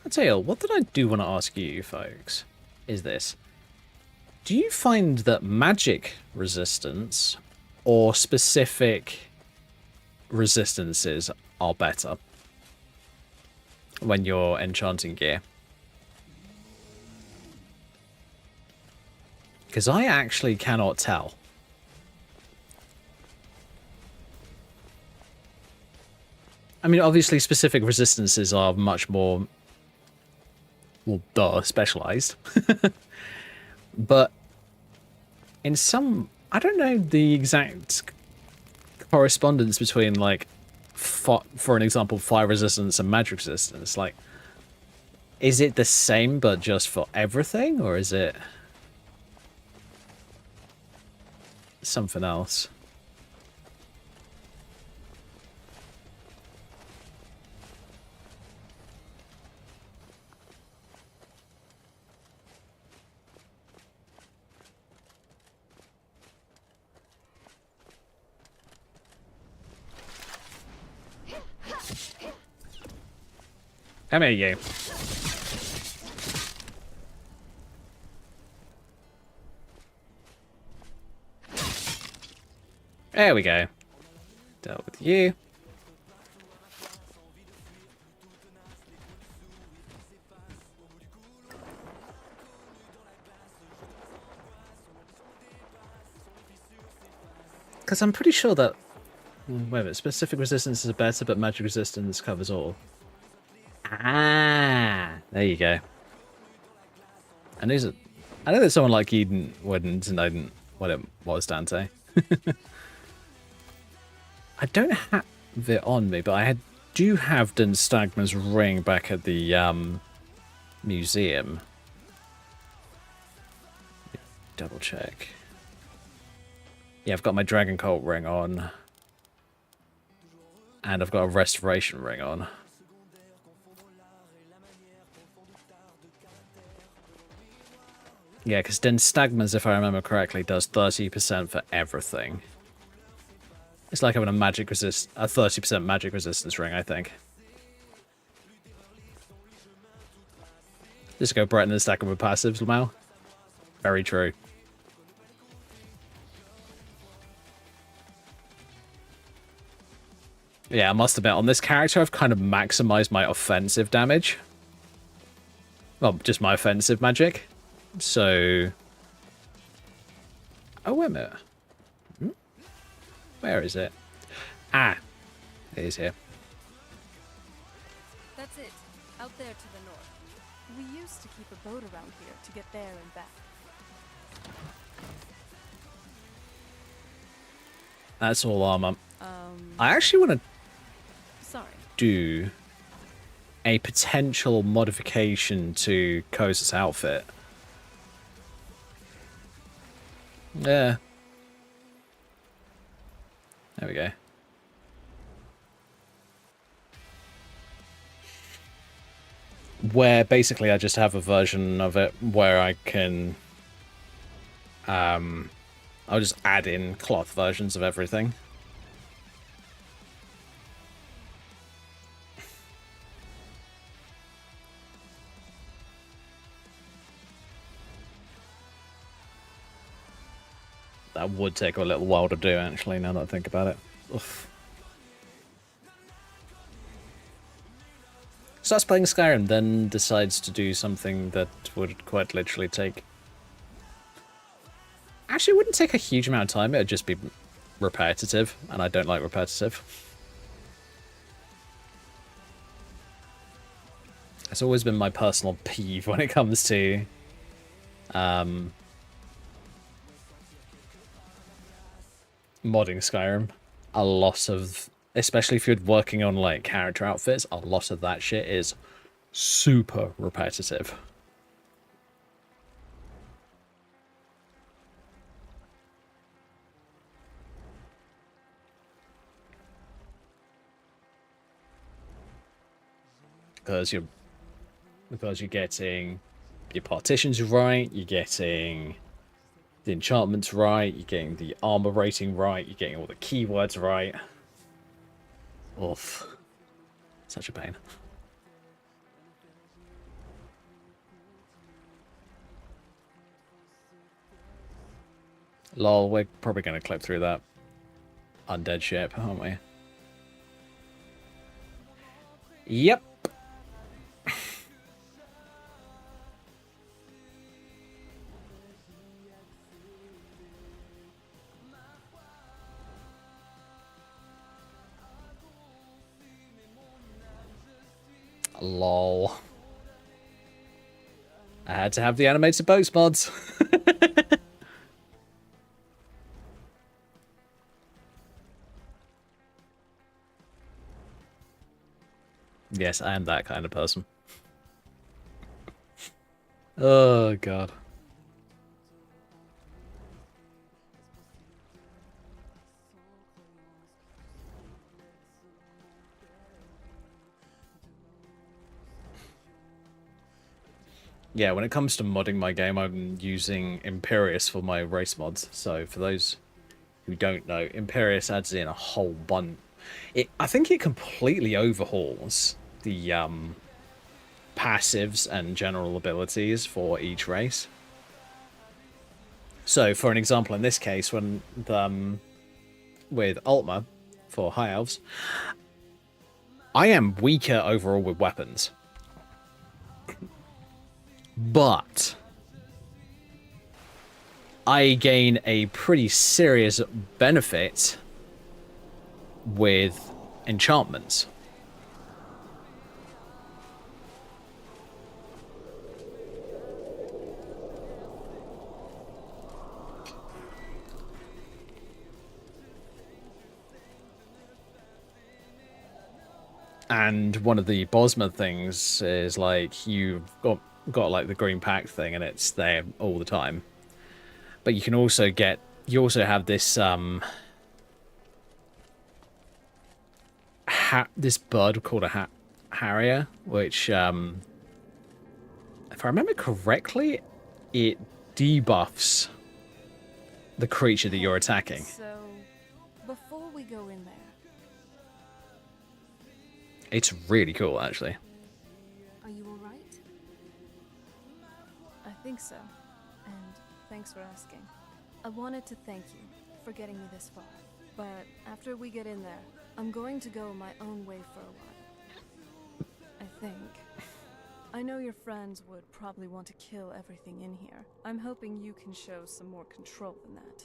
[SPEAKER 1] I tell you what I do want to ask you folks is this. Do you find that magic resistance or specific resistances are better when you're enchanting gear? Because I actually cannot tell. I mean, obviously specific resistances are much more, well, duh, specialized. But in some, I don't know the exact correspondence between, like, for an example, fire resistance and magic resistance. Like, is it the same but just for everything, or is it something else? Come here, you. There we go. Dealt with you. Because I'm pretty sure that... Wait a minute, specific resistance is better, but magic resistance covers all. Ah, there you go. I know that someone like Eden wouldn't know what it was, Dante. I don't have it on me, but I do have Dunstagman's ring back at the museum. Double check. Yeah, I've got my Dragon Cult ring on. And I've got a Restoration ring on. Yeah, because Dunstagman's, if I remember correctly, does 30% for everything. It's like having a 30% magic resistance ring, I think. Just go brighten the stack with passives, Lamau. Very true. Yeah, I must admit, on this character, I've kind of maximized my offensive damage. Well, just my offensive magic. So... Oh, wait a minute. Where is it? Ah, it is here.
[SPEAKER 3] That's it. Out there to the north. We used to keep a boat around here to get there and back.
[SPEAKER 1] That's all armor. I actually want to do a potential modification to Koza's outfit. Yeah. There we go. Where basically I just have a version of it where I can... I'll just add in cloth versions of everything. That would take a little while to do, actually, now that I think about it. Oof. Starts playing Skyrim, then decides to do something that would quite literally take... Actually, it wouldn't take a huge amount of time, it would just be repetitive, and I don't like repetitive. It's always been my personal peeve when it comes to... modding Skyrim. A lot of, especially if you're working on like character outfits, a lot of that shit is super repetitive. Because you're getting your partitions right, you're getting the enchantments right, you're getting the armor rating right, you're getting all the keywords right. Oof. Such a pain. Lol, we're probably going to clip through that undead ship, aren't we? Yep. Lol. I had to have the animated boats mods. Yes, I am that kind of person. Oh, God. Yeah, when it comes to modding my game, I'm using Imperius for my race mods. So for those who don't know, Imperius adds in a whole bunch. I think it completely overhauls the passives and general abilities for each race. So for an example, in this case, when with Ultima for High Elves, I am weaker overall with weapons. But I gain a pretty serious benefit with enchantments. And one of the Bosma things is like you've got like the green pack thing and it's there all the time. But you can also have this this bird called a harrier, which if I remember correctly, it debuffs the creature that you're attacking.
[SPEAKER 3] So, before we go in there,
[SPEAKER 1] It's really cool, actually.
[SPEAKER 6] Are you alright?
[SPEAKER 3] I think so. And thanks for asking. I wanted to thank you for getting me this far. But after we get in there, I'm going to go my own way for a while. I think. I know your friends would probably want to kill everything in here. I'm hoping you can show some more control than that.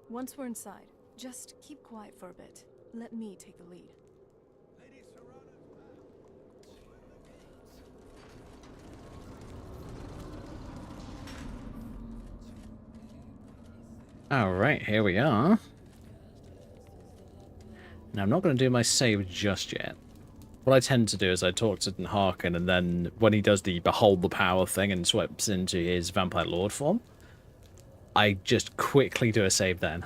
[SPEAKER 3] Once we're inside, just keep quiet for a bit. Let me take the lead.
[SPEAKER 1] Alright, here we are. Now, I'm not going to do my save just yet. What I tend to do is I talk to Harkin, and then when he does the Behold the Power thing and swaps into his Vampire Lord form, I just quickly do a save then.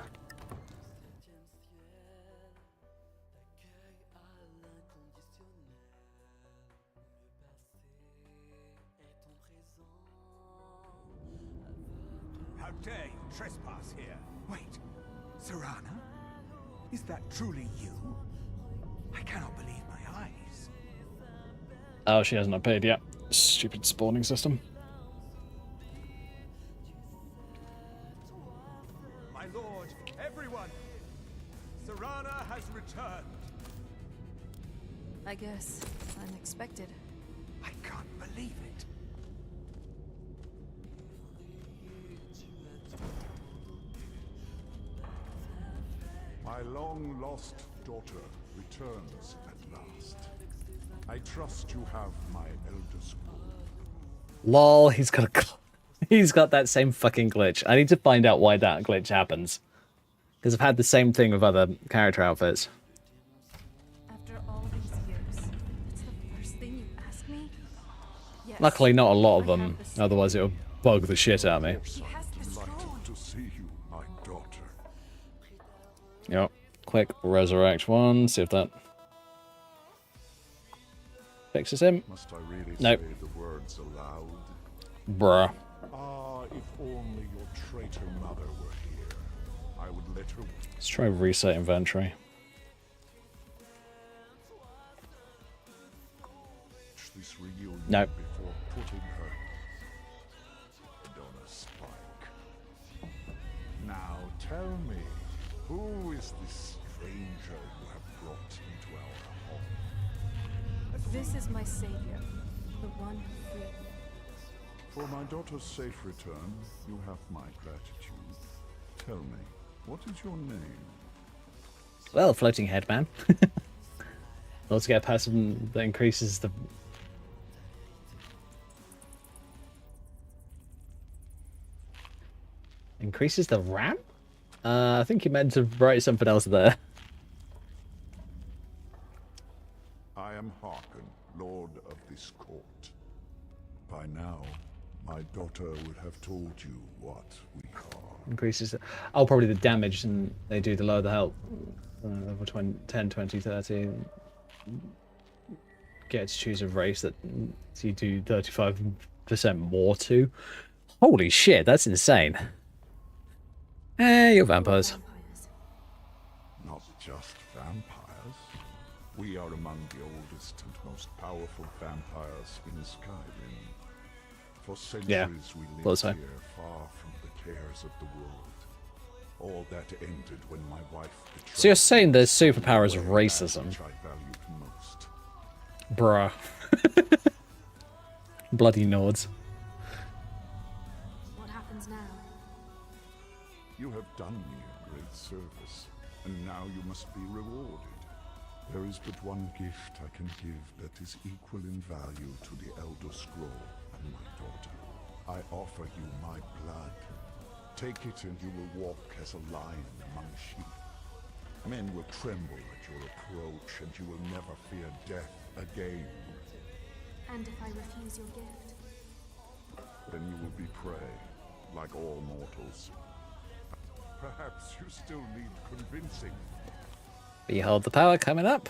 [SPEAKER 8] How dare you trespass here? Wait, Serana? Is that truly you? I cannot believe my eyes.
[SPEAKER 1] Oh, she hasn't paid yet. Stupid spawning system.
[SPEAKER 8] My lord, everyone! Serana has returned.
[SPEAKER 3] I guess unexpected.
[SPEAKER 8] I can't believe it.
[SPEAKER 9] My long-lost daughter returns at last. I trust you have my Elder Scroll.
[SPEAKER 1] Lol, he's got that same fucking glitch. I need to find out why that glitch happens. Because I've had the same thing with other character outfits.
[SPEAKER 3] After all these years, it's the first thing you ask me? Yes.
[SPEAKER 1] Luckily, not a lot of them. Otherwise, it would bug the shit out of me.
[SPEAKER 3] He has the scroll.
[SPEAKER 9] Delighted to see you, my daughter.
[SPEAKER 1] Yep. Click resurrect one. See if that fixes him.
[SPEAKER 9] Must I really
[SPEAKER 1] Nope.
[SPEAKER 9] say the words aloud?
[SPEAKER 1] Bruh.
[SPEAKER 9] Ah, if only your traitor mother were here. I would let her
[SPEAKER 1] Let's try reset inventory.
[SPEAKER 9] watch this reunion
[SPEAKER 1] Nope.
[SPEAKER 9] before putting her on a spike. Now Tell me, who is this stranger you have brought into our home?
[SPEAKER 3] This is my savior, the one who freed me.
[SPEAKER 9] For my daughter's safe return, you have my gratitude. Tell me, what is your name?
[SPEAKER 1] Well, floating head man. Also get a person that increases the... Increases the RAM? I think you meant to write something else there.
[SPEAKER 9] I am Hearken, Lord of this court. By now, my daughter would have told you what we are.
[SPEAKER 1] Increases... Oh, probably the damage, and they do the lower the health. Level 10, 20, 30. Get to choose a race that you do 35% more to. Holy shit, that's insane. You're vampires.
[SPEAKER 9] Not just vampires. We are among the oldest and most powerful vampires in Skyrim. For centuries we lived
[SPEAKER 1] so.
[SPEAKER 9] here, far from the cares of the world. All that ended when my wife betrayed.
[SPEAKER 1] So you're saying there's superpowers of racism?
[SPEAKER 9] Which I valued most.
[SPEAKER 1] Bruh. Bloody nods.
[SPEAKER 6] What happens now?
[SPEAKER 9] You have done me a great service, and now you must be rewarded. There is but one gift I can give that is equal in value to the Elder Scroll and my daughter. I offer you my blood. Take it and you will walk as a lion among sheep. Men will tremble at your approach and you will never fear death again.
[SPEAKER 6] And if I refuse your gift?
[SPEAKER 9] Then you will be prey, like all mortals. Perhaps you still need convincing.
[SPEAKER 1] Behold the power coming up.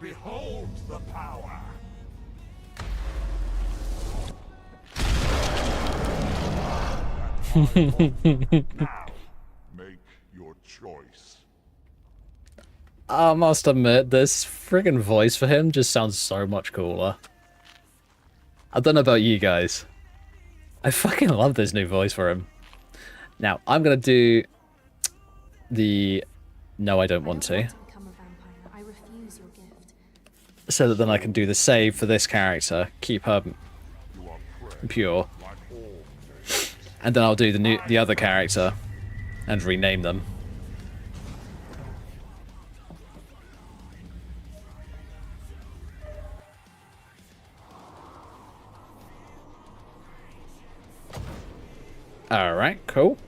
[SPEAKER 9] Behold the power! Now, make your choice.
[SPEAKER 1] I must admit, this friggin' voice for him just sounds so much cooler. I don't know about you guys. I fucking love this new voice for him. Now, I'm gonna do the... No, I don't want to.
[SPEAKER 6] Become a vampire. I refuse your gift.
[SPEAKER 1] So that then I can do the save for this character. Keep her pure. And then I'll do the other character and rename them. Alright, cool.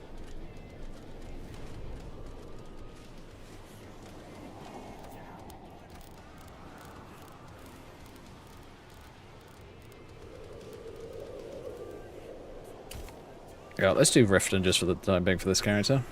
[SPEAKER 1] Yeah, let's do Riften just for the time being for this character.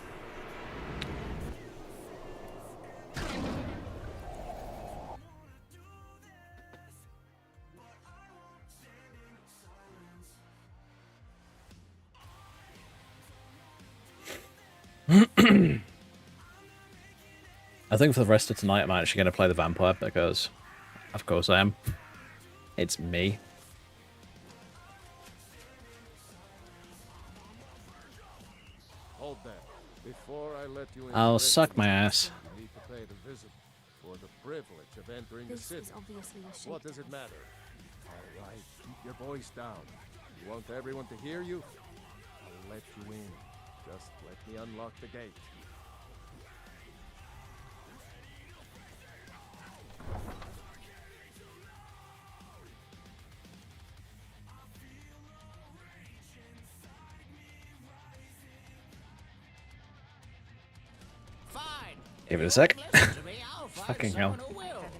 [SPEAKER 1] I think for the rest of tonight I'm actually going to play the vampire because, of course I am. It's me.
[SPEAKER 7] Hold that. Before I let you in,
[SPEAKER 1] I'll suck my ass.
[SPEAKER 7] you need to pay the visit for the privilege of entering the
[SPEAKER 6] This
[SPEAKER 7] city.
[SPEAKER 6] is obviously a shakedown.
[SPEAKER 7] What does it matter? All right, keep your voice down. You want everyone to hear you? I'll let you in. Just let me unlock the gate.
[SPEAKER 1] Give it a sec. Fucking hell.
[SPEAKER 10] Had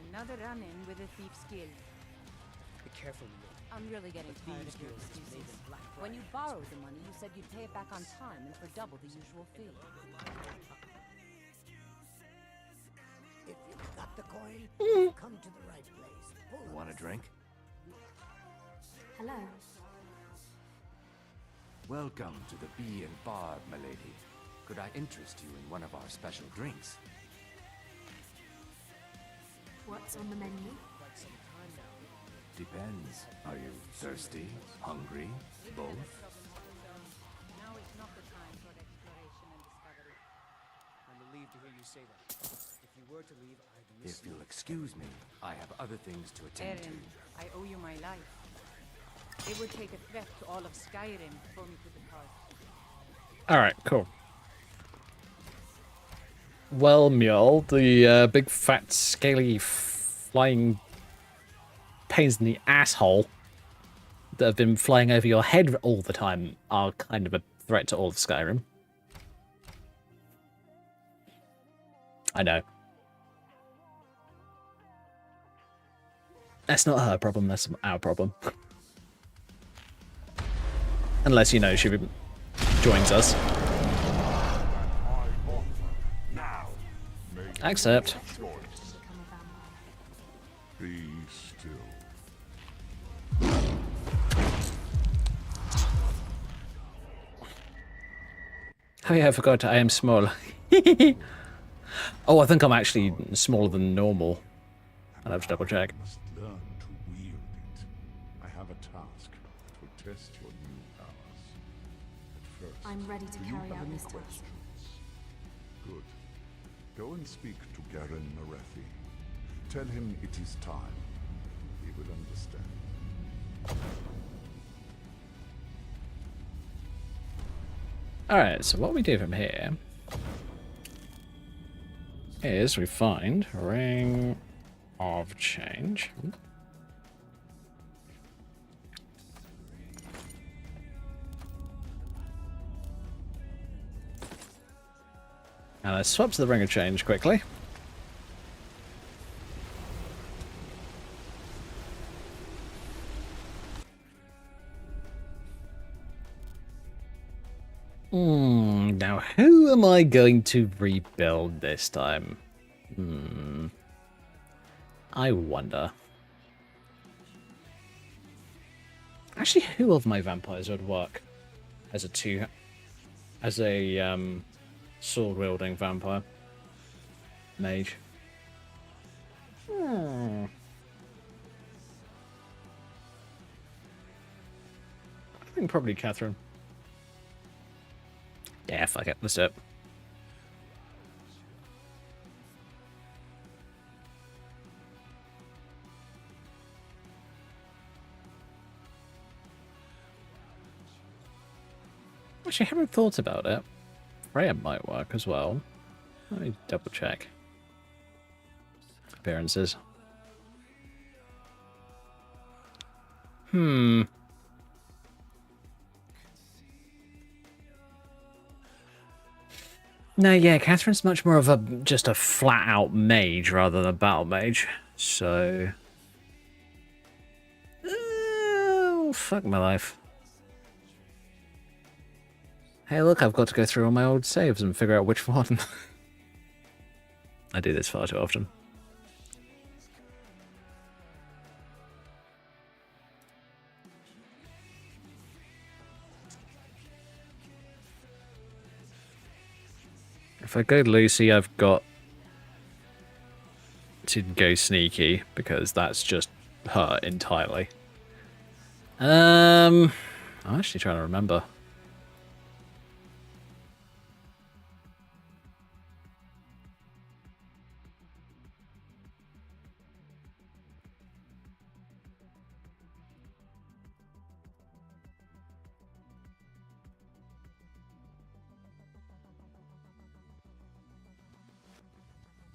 [SPEAKER 10] another run-in with a thief's guild.
[SPEAKER 4] Be careful, Lily.
[SPEAKER 10] I'm really getting tired of your excuses. When you borrowed the money, you said you'd pay it back on time and for double the usual fee.
[SPEAKER 11] If you've got the coin, you've come to the right place.
[SPEAKER 12] Want a drink?
[SPEAKER 6] Hello.
[SPEAKER 12] Welcome to the Bee and Barb, my lady. Could I interest you in one of our special drinks?
[SPEAKER 6] What's on the menu?
[SPEAKER 12] Depends. Are you thirsty? Hungry? Both?
[SPEAKER 10] Now is not the time for exploration.
[SPEAKER 4] say that? If you were to leave, I'd miss
[SPEAKER 12] If you'll excuse me, I have other things to attend to.
[SPEAKER 10] Eren, I owe you my life. It would take a threat to all of Skyrim for me to depart.
[SPEAKER 1] Alright, cool. Well, Mjol, the big fat scaly flying pains in the asshole that have been flying over your head all the time are kind of a threat to all of Skyrim. I know. That's not her problem, that's our problem. Unless, you know, she joins us. Accept.
[SPEAKER 9] Be still.
[SPEAKER 1] Oh yeah, I forgot I am small. Oh, I think I'm actually smaller than normal. I'll have to double check.
[SPEAKER 9] You must learn to wield it. I have a task that will test your new powers. At first,
[SPEAKER 6] I'm ready to
[SPEAKER 9] do you
[SPEAKER 6] carry
[SPEAKER 9] have
[SPEAKER 6] out
[SPEAKER 9] any
[SPEAKER 6] this task.
[SPEAKER 9] questions? Good. Go and speak to Garen Marethi. Tell him it is time. He will understand.
[SPEAKER 1] Alright, so what we do from here is we find Ring of Change. And I swap to the Ring of Change quickly. Now who am I going to rebuild this time? I wonder. Actually, who of my vampires would work as a sword-wielding vampire? Mage. I think probably Catherine. Yeah, fuck it. Let's do it. Actually, I haven't thought about it. Freya might work as well. Let me double check. Appearances. No, yeah, Catherine's much more of just a flat-out mage rather than a battle mage. So... oh, fuck my life. Hey, look, I've got to go through all my old saves and figure out which one. I do this far too often. If I go Lucy, I've got to go sneaky, because that's just her entirely. I'm actually trying to remember.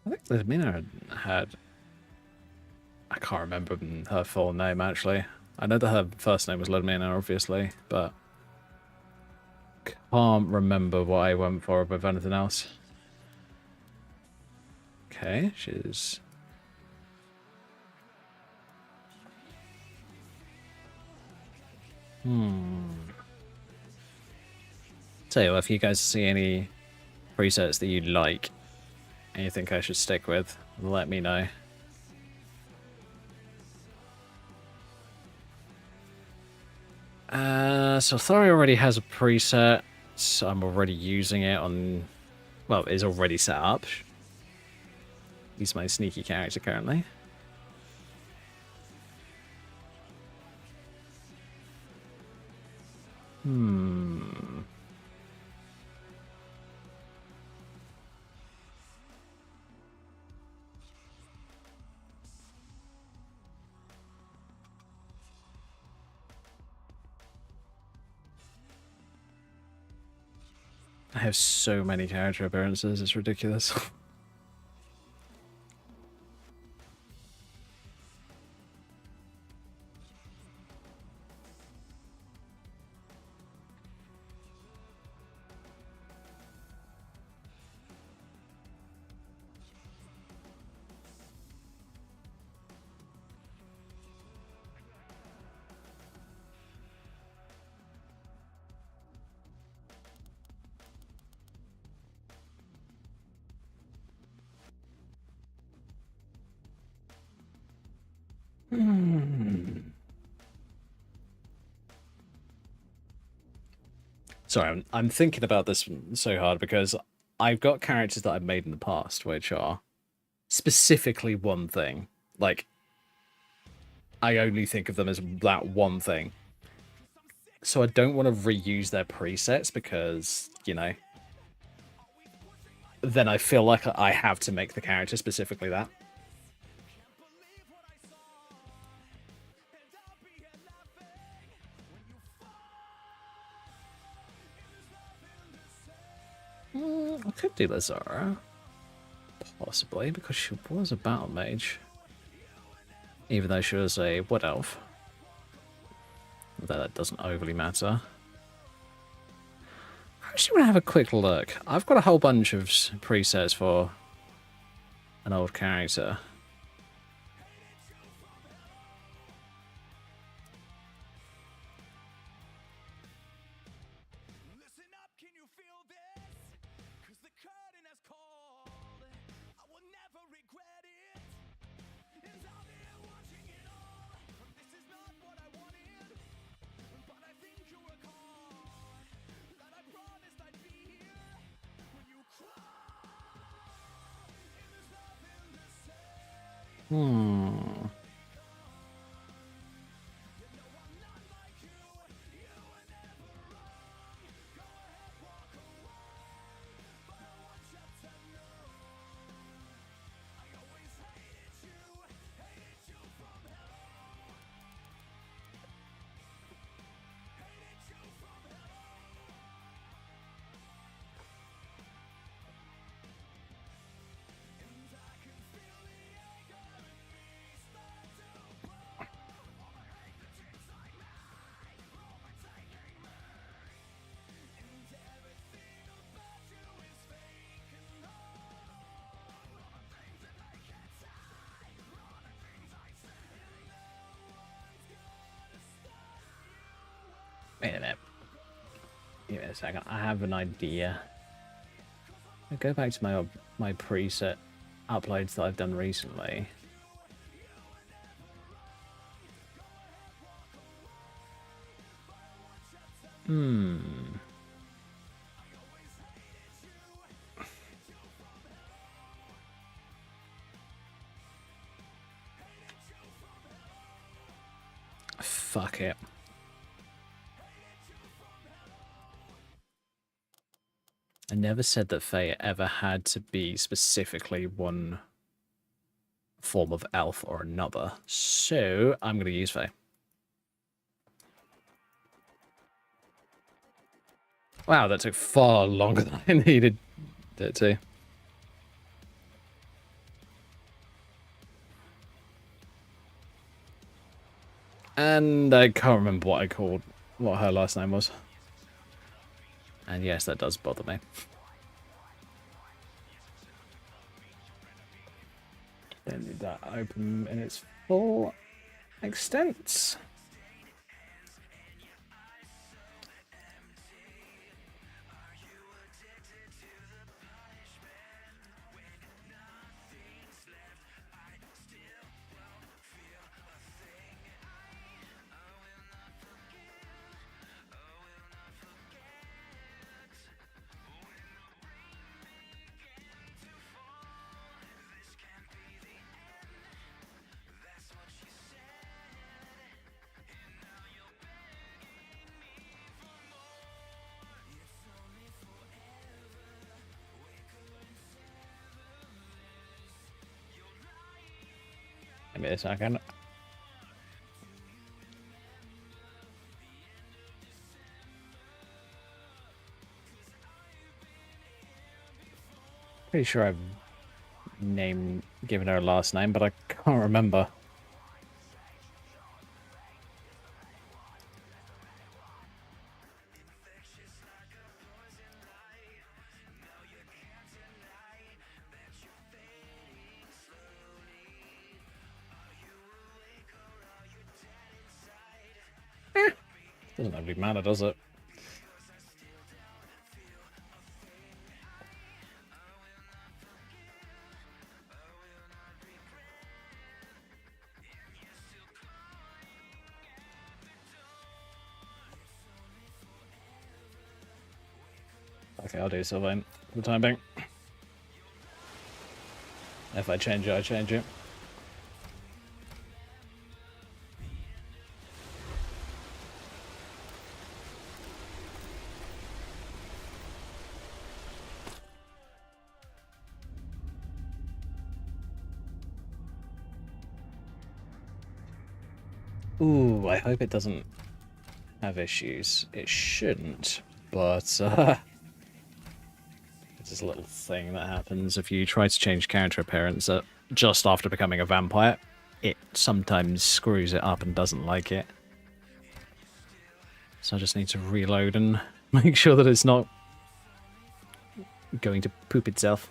[SPEAKER 1] I think Ludmilla had... I can't remember her full name, actually. I know that her first name was Ludmilla, obviously, but... can't remember what I went for with anything else. Okay, she's... Tell you what, if you guys see any presets that you like, and you think I should stick with, let me know. So Thori already has a preset, so I'm already using it on... well, it's already set up. He's my sneaky character currently. I have so many character appearances, it's ridiculous. Sorry, I'm thinking about this so hard because I've got characters that I've made in the past which are specifically one thing. Like, I only think of them as that one thing. So I don't want to reuse their presets because, you know, then I feel like I have to make the character specifically that. I could do Lazara. Possibly, because she was a battle mage. Even though she was a wood elf. Although that doesn't overly matter. I actually want to have a quick look. I've got a whole bunch of presets for an old character. Wait a minute. Give me a second. I have an idea. I'll go back to my preset uploads that I've done recently. Fuck it. I never said that Faye ever had to be specifically one form of elf or another, so I'm going to use Faye. Wow, that took far longer than I needed it to. And I can't remember what her last name was. And yes, that does bother me. Don't need that open in its full extent. Give me a second. Pretty sure I've given her a last name, but I can't remember. Doesn't really matter, does it? Okay, I'll do Sylvain for the time being. If I change it, I change it. Ooh, I hope it doesn't have issues. It shouldn't, but it's this little thing that happens if you try to change character appearance just after becoming a vampire. It sometimes screws it up and doesn't like it. So I just need to reload and make sure that it's not going to poop itself.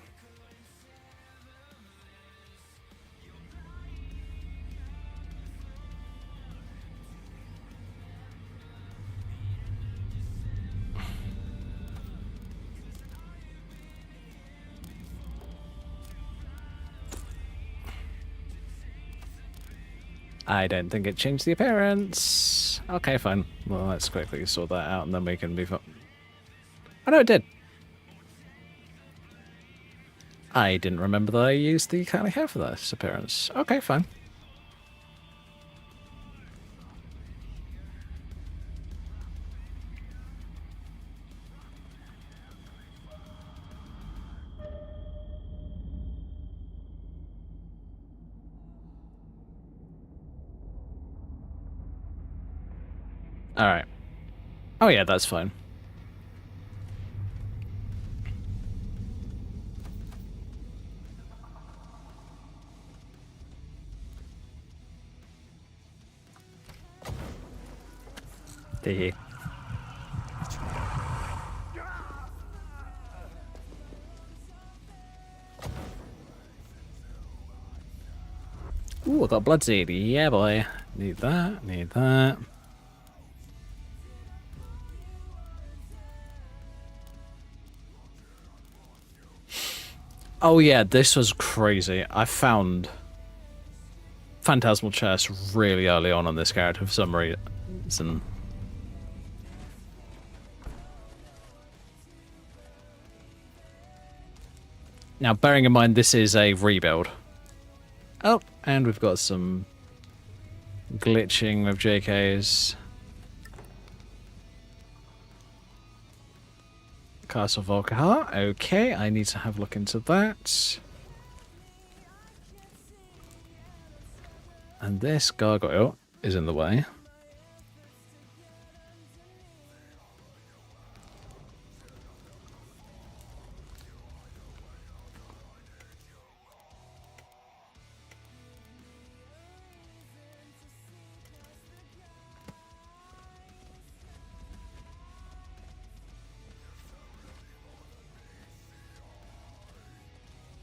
[SPEAKER 1] I don't think it changed the appearance. Okay, fine. Well, let's quickly sort that out and then we can move on. Oh no, it did. I didn't remember that I used the curly hair for this appearance. Okay, fine. Alright. Oh yeah, that's fine. Tee. Ooh, I got blood seed. Yeah, boy. Need that, need that. Oh yeah, this was crazy. I found Phantasmal Chest really early on this character for some reason. Now, bearing in mind this is a rebuild. Oh, and we've got some glitching with JKs. Castle Volkihar. Okay, I need to have a look into that. And this gargoyle is in the way.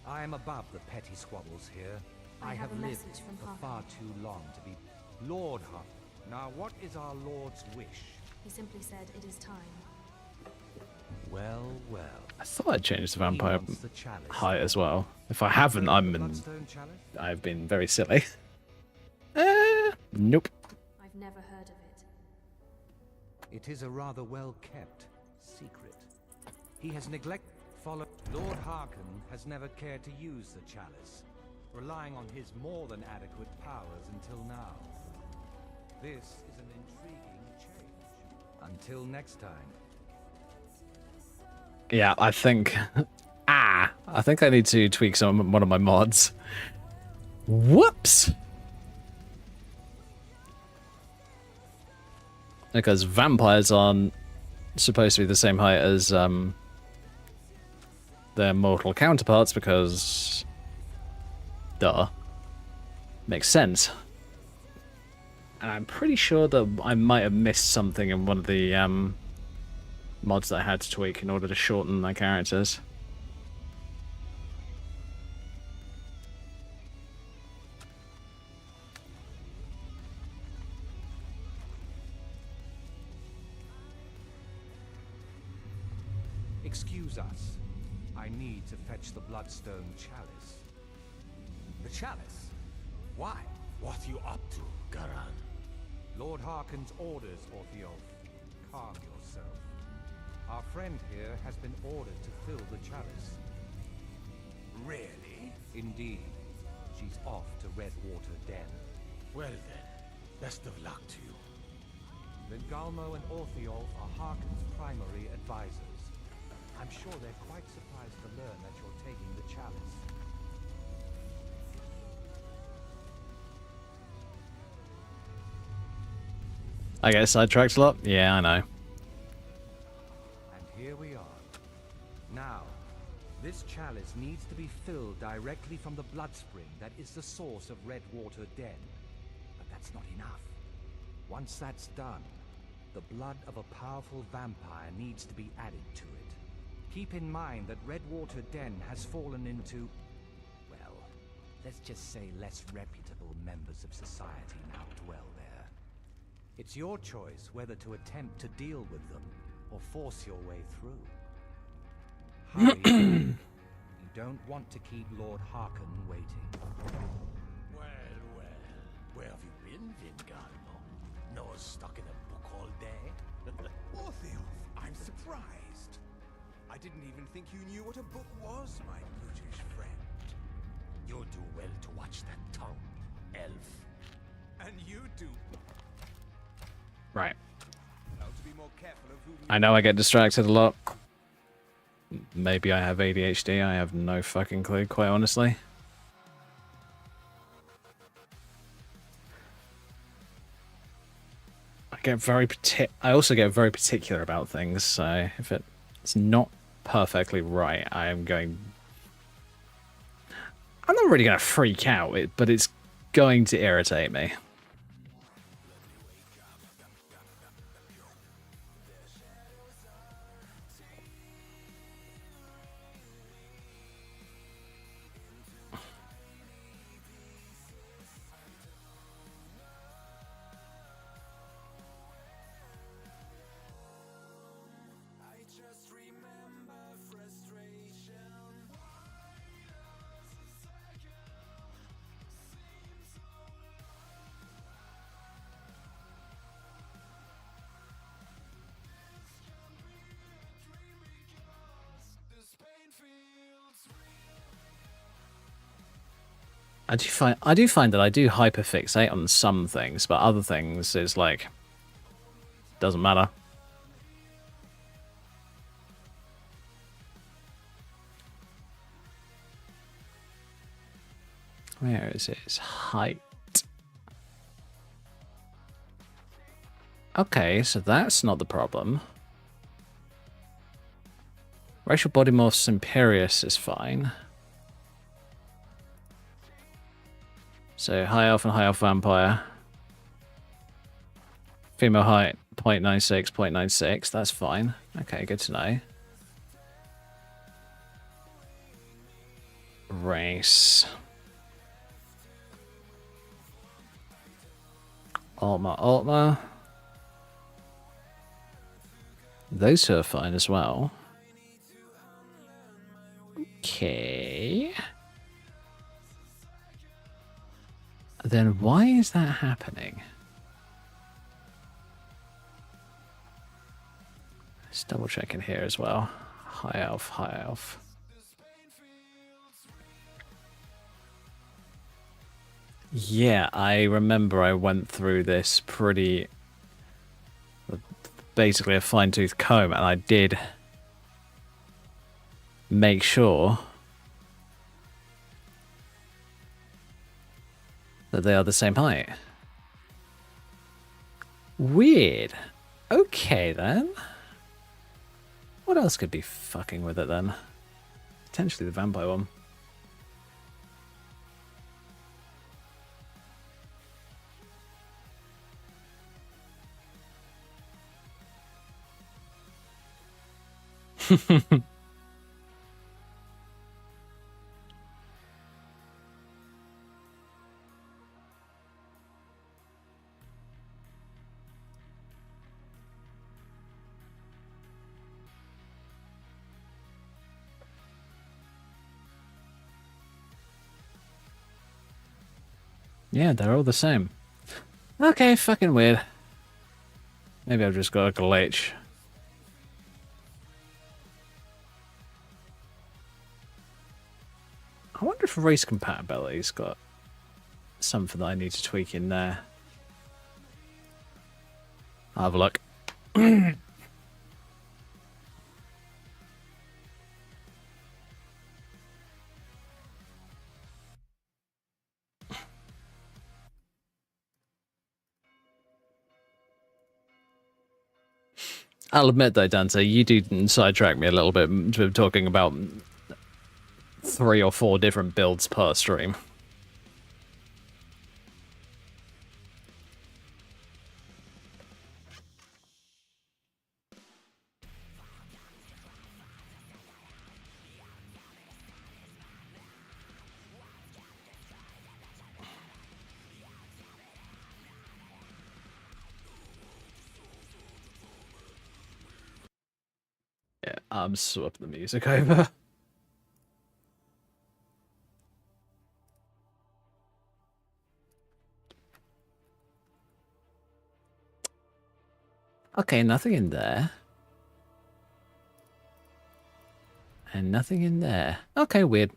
[SPEAKER 13] I am above the petty squabbles here.
[SPEAKER 6] I have a
[SPEAKER 13] lived
[SPEAKER 6] message from
[SPEAKER 13] for
[SPEAKER 6] Harkin.
[SPEAKER 13] far too long to be Lord Harkin. Now, what is our Lord's wish?
[SPEAKER 6] He simply said it is time.
[SPEAKER 13] Well, well.
[SPEAKER 1] I thought I'd changed the vampire
[SPEAKER 13] wants the chalice.
[SPEAKER 1] height as well. If I haven't, I've been very silly. Nope.
[SPEAKER 6] I've never heard of it.
[SPEAKER 13] It is a rather well-kept secret. He has neglected follow. Lord Harkin has never cared to use the chalice, relying on his more than adequate powers until now. This is an intriguing change. Until next time.
[SPEAKER 1] Yeah, I think... I think I need to tweak one of my mods. Whoops! Because vampires aren't supposed to be the same height as their mortal counterparts because... duh. Makes sense. And I'm pretty sure that I might have missed something in one of the mods that I had to tweak in order to shorten my characters.
[SPEAKER 13] Excuse us. I need to fetch the Bloodstone Chalice.
[SPEAKER 8] The chalice? Why? What are you up to, Garan?
[SPEAKER 13] Lord Harkon's orders, Orthiolf. Calm yourself. Our friend here has been ordered to fill the chalice.
[SPEAKER 8] Really?
[SPEAKER 13] Indeed. She's off to Redwater Den.
[SPEAKER 8] Well then, best of luck to you.
[SPEAKER 13] Then Galmo and Orthiolf are Harkon's primary advisors. I'm sure they're quite surprised to learn that you're taking the chalice.
[SPEAKER 1] I get sidetracked a lot? Yeah, I know.
[SPEAKER 13] And here we are. Now, this chalice needs to be filled directly from the blood spring that is the source of Redwater Den. But that's not enough. Once that's done, the blood of a powerful vampire needs to be added to it. Keep in mind that Redwater Den has fallen into, well, let's just say less reputable members of society now dwell there. It's your choice whether to attempt to deal with them or force your way through. Hurry. You don't want to keep Lord Harkon waiting.
[SPEAKER 8] Well, where have you been, Vingalmo? Nose stuck in a book all day?
[SPEAKER 14] Orthiolf, I'm surprised. I didn't even think you knew what a book was, my brutish friend.
[SPEAKER 8] You'll do well to watch that tongue, elf.
[SPEAKER 14] And you do.
[SPEAKER 1] Right.
[SPEAKER 14] Now to be more careful of whom you...
[SPEAKER 1] I know I get distracted a lot. Maybe I have ADHD, I have no fucking clue, quite honestly. I also get very particular about things, so if it's not perfectly right, I'm not really going to freak out, but it's going to irritate me. I do find that I do hyperfixate on some things, but other things is like doesn't matter. Where is its height? Okay, so that's not the problem. Racial body morphs imperious is fine. So high elf and high elf vampire. Female height 0.96, 0.96. That's fine. Okay, good to know. Race. Altma. Those two are fine as well. Okay. Then why is that happening? Let's double check in here as well. High elf, high elf. Yeah, I remember I went through this basically a fine-tooth comb, and I did make sure that they are the same height. Weird. Okay then. What else could be fucking with it then? Potentially the vampire one. Yeah, they're all the same. Okay, fucking weird. Maybe I've just got a glitch. I wonder if race compatibility's got something that I need to tweak in there. I'll have a look. I'll admit though, Dante, you do sidetrack me a little bit with talking about 3 or 4 different builds per stream. Yeah, I'm swapping the music over. Okay, nothing in there. And nothing in there. Okay, weird.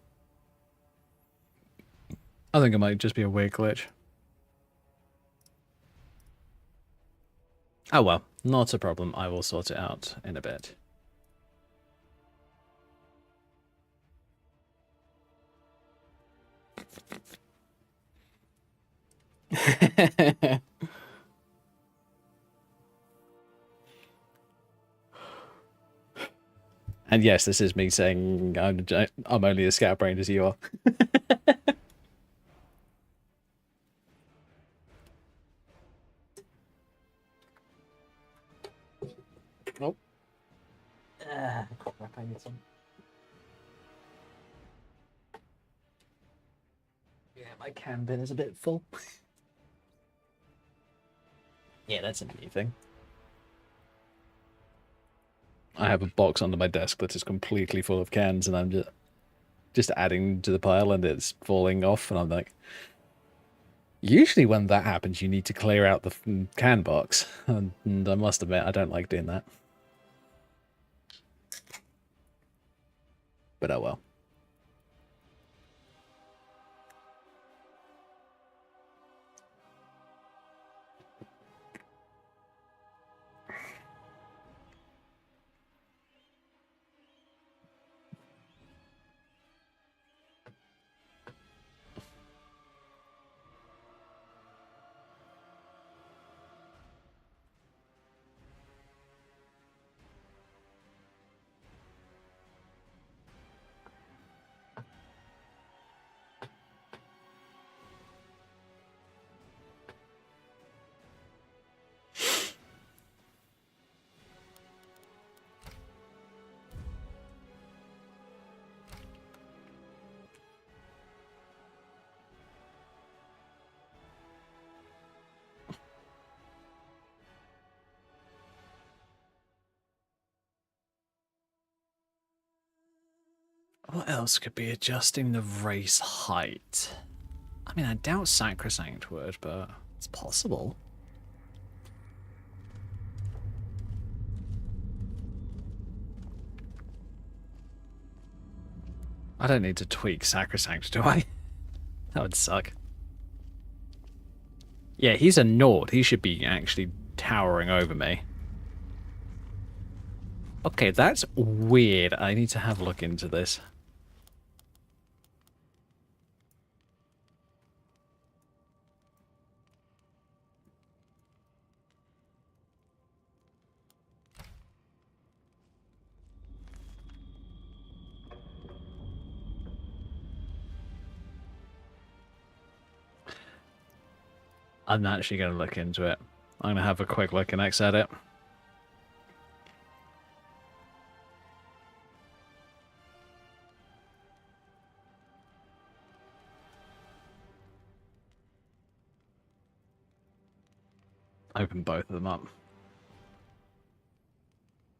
[SPEAKER 1] I think it might just be a weird glitch. Oh well, not a problem. I will sort it out in a bit. And yes, this is me saying I'm only as scatterbrained as you are. Oh. Crap, I need some. Yeah, my can bin is a bit full. Yeah, that's a new thing. I have a box under my desk that is completely full of cans, and I'm just adding to the pile, and it's falling off, and I'm like, usually when that happens, you need to clear out the can box, and I must admit, I don't like doing that. But oh well. What else could be adjusting the race height? I mean, I doubt Sacrosanct would, but it's possible. I don't need to tweak Sacrosanct, do I? That would suck. Yeah, he's a Nord. He should be actually towering over me. Okay, that's weird. I need to have a look into this. I'm actually going to look into it. I'm going to have a quick look in Edit. Open both of them up.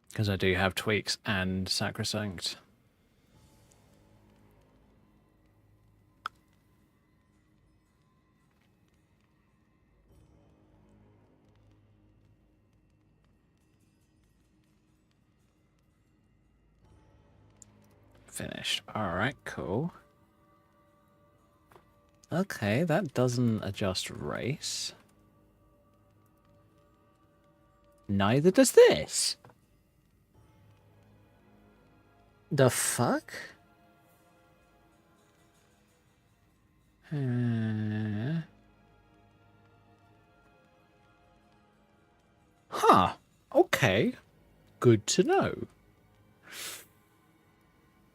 [SPEAKER 1] Because I do have Tweaks and Sacrosanct. Finished. Alright, cool. Okay, that doesn't adjust race. Neither does this. The fuck? Huh. Okay. Good to know.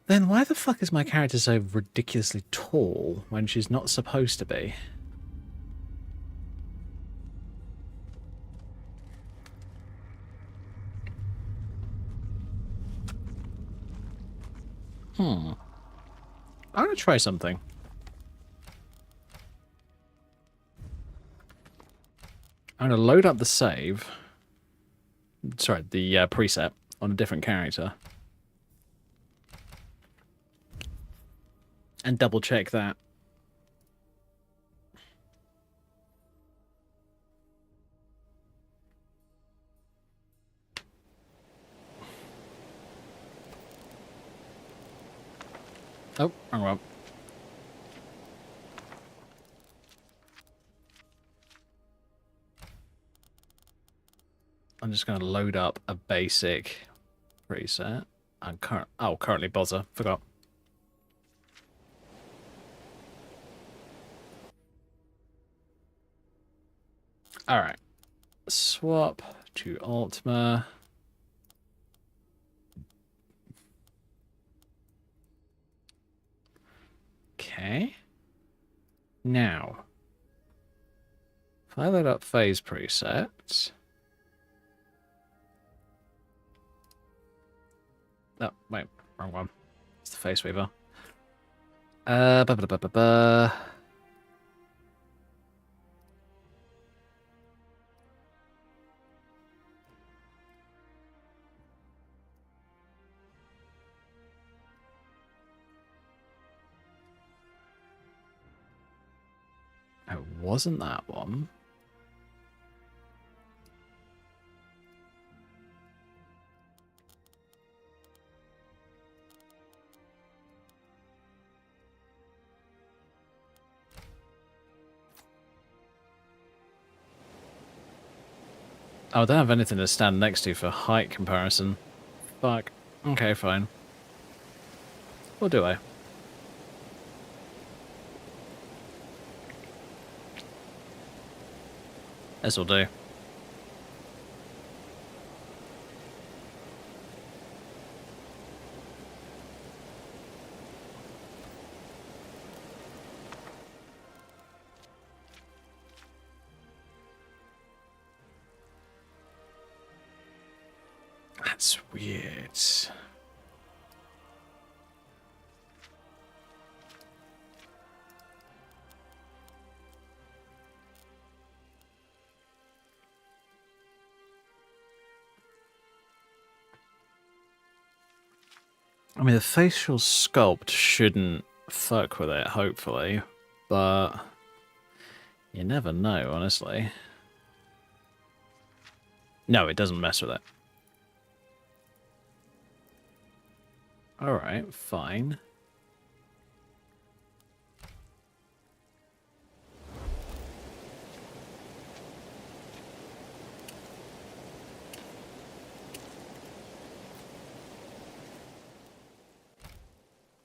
[SPEAKER 1] Then why the fuck is my character so ridiculously tall when she's not supposed to be? I'm gonna try something. I'm gonna load up the save. Sorry, the preset on a different character. And double check that. Oh, wrong one. I'm just going to load up a basic preset. Currently buzzer. Forgot. Alright. Swap to Ultima. Okay. Now, if I load up phase presets. Oh, wait, wrong one. It's the face weaver. It wasn't that one. Oh, I don't have anything to stand next to for height comparison. Fuck. Okay, fine. Or do I? This'll do. That's weird. I mean, the facial sculpt shouldn't fuck with it, hopefully, but you never know, honestly. No, it doesn't mess with it. Alright, fine.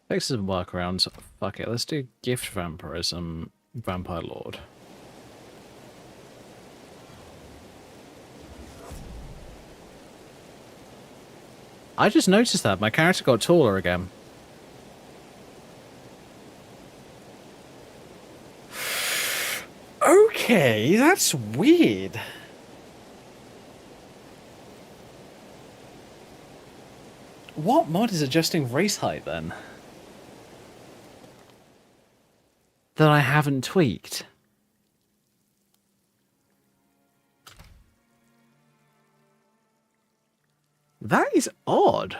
[SPEAKER 1] Fixes and workarounds. Fuck it, let's do gift vampirism, vampire lord. I just noticed that my character got taller again. Okay, that's weird. What mod is adjusting race height then? That I haven't tweaked. That is odd.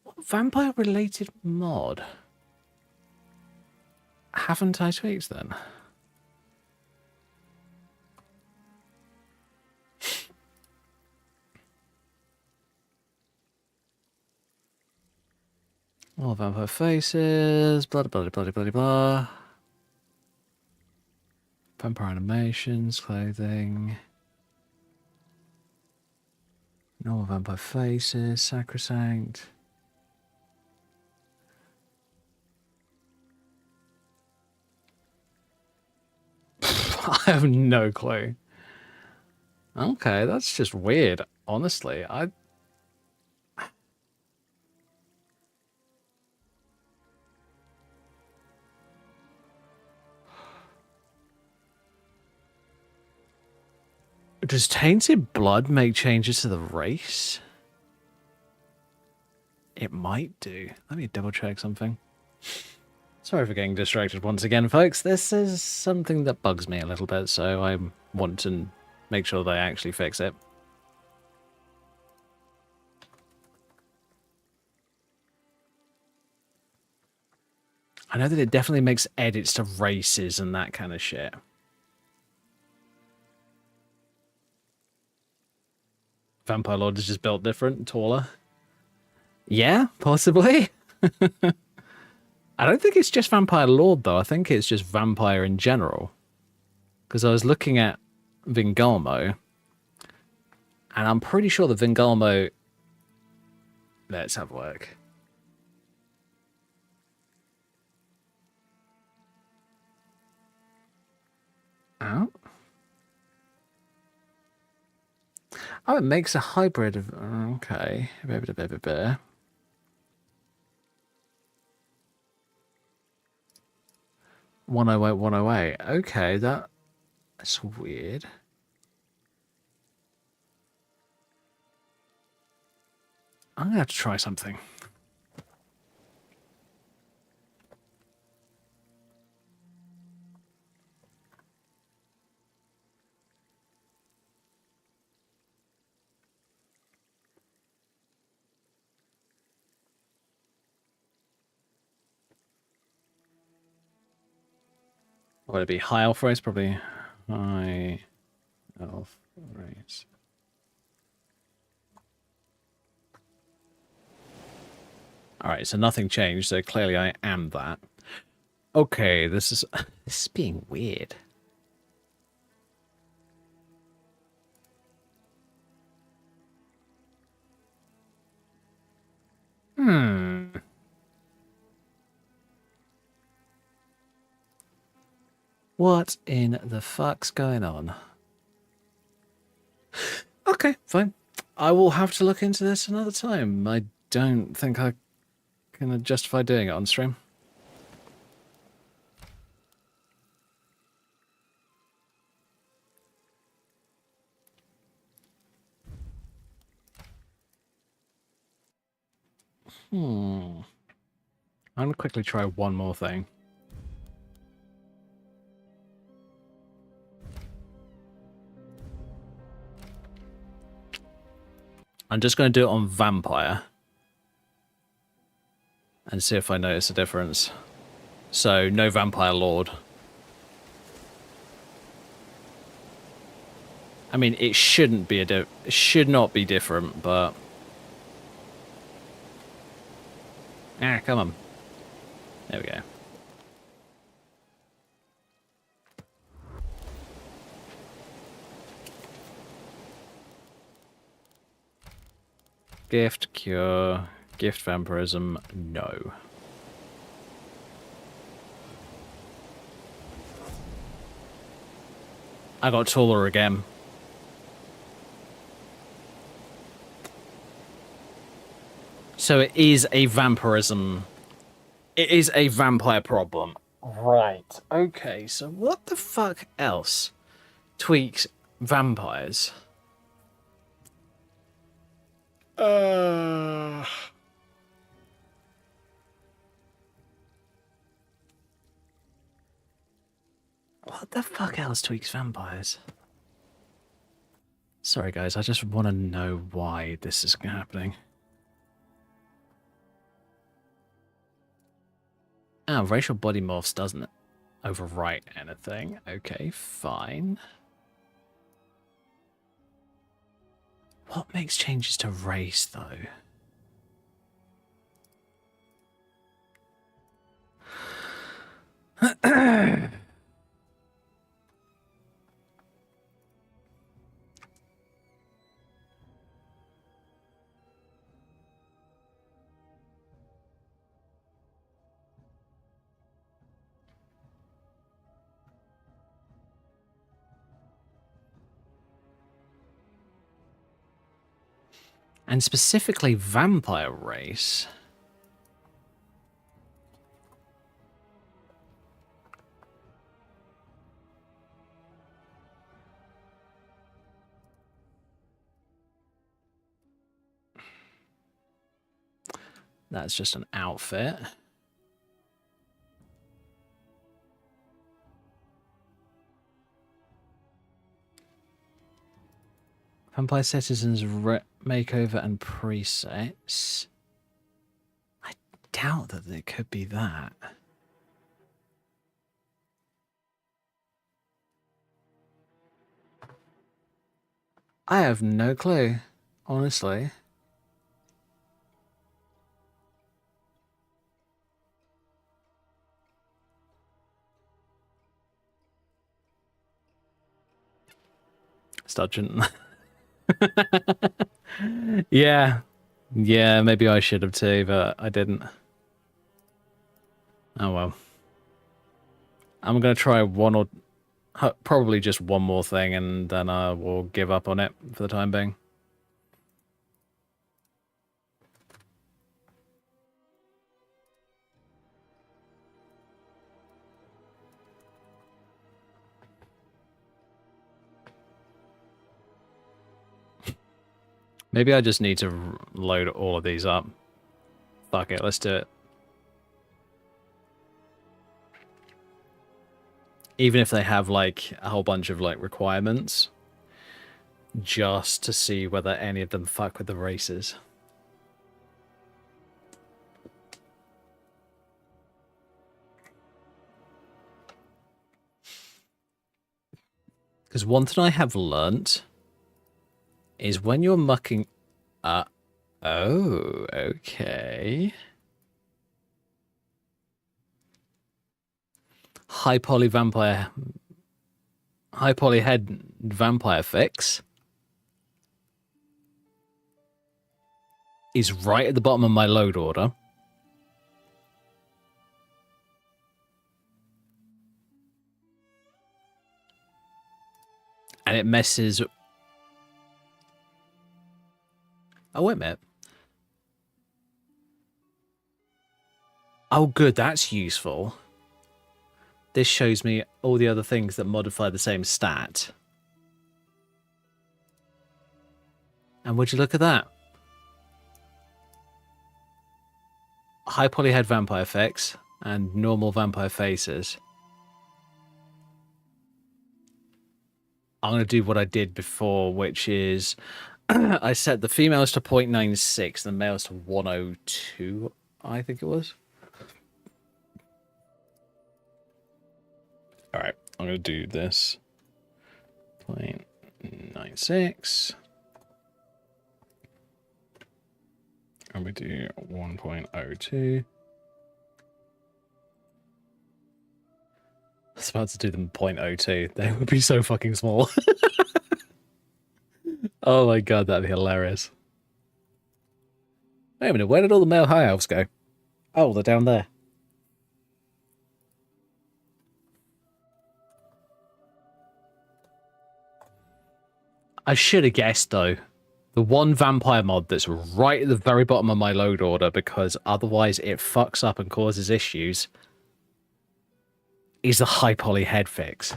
[SPEAKER 1] What vampire-related mod haven't I tweaked then? All vampire faces, blah blah blah blah blah blah. Vampire animations, clothing. Normal vampire faces, sacrosanct. I have no clue. Okay, that's just weird. Honestly, Does tainted blood make changes to the race? It might do. Let me double check something. Sorry for getting distracted once again, folks. This is something that bugs me a little bit, so I want to make sure they actually fix it. I know that it definitely makes edits to races and that kind of shit. Vampire Lord is just built different, taller. Yeah, possibly. I don't think it's just Vampire Lord, though. I think it's just Vampire in general. Because I was looking at Vingalmo, and I'm pretty sure the Vingalmo... Let's have a look. Oh. Oh, it makes a hybrid of... Okay. One oh eight, 108. Okay, that's weird. I'm gonna have to try something. Would it be high elf race? Probably high elf race. Alright, so nothing changed, so clearly I am that. Okay, this is being weird. What in the fuck's going on? Okay, fine. I will have to look into this another time. I don't think I can justify doing it on stream. I'm gonna quickly try one more thing. I'm just going to do it on Vampire and see if I notice a difference. So, no Vampire Lord. I mean, it shouldn't be it should not be different, but... Ah, come on. There we go. Gift, cure, gift vampirism, no. I got taller again. So it is a vampirism It is a vampire problem. Right. Okay, so what the fuck else tweaks vampires? What the fuck else tweaks vampires? Sorry guys, I just want to know why this is happening. Ah, racial body morphs doesn't overwrite anything. Okay, fine. What makes changes to race, though? And specifically vampire race. That's just an outfit. Vampire Citizens makeover and presets. I doubt that it could be that. I have no clue, honestly. Studgeon. Yeah. Yeah, maybe I should have too, but I didn't. Oh well. I'm going to try one or probably just one more thing and then I will give up on it for the time being. Maybe I just need to load all of these up. Fuck it, let's do it. Even if they have like a whole bunch of like requirements, just to see whether any of them fuck with the races. Because one thing I have learnt is when you're mucking... oh, okay. High poly head vampire fix is right at the bottom of my load order. And it messes... Oh, wait a minute. Oh, good, that's useful. This shows me all the other things that modify the same stat. And would you look at that? High polyhead vampire effects and normal vampire faces. I'm going to do what I did before, which is I set the females to 0.96 and the males to 102, I think it was. Alright, I'm going to do this. 0.96. And we do 1.02. I was about to do them 0.02. They would be so fucking small. Oh my god, that'd be hilarious. Wait a minute, where did all the male high elves go? Oh, they're down there. I should have guessed, though. The one vampire mod that's right at the very bottom of my load order because otherwise it fucks up and causes issues is the high poly head fix.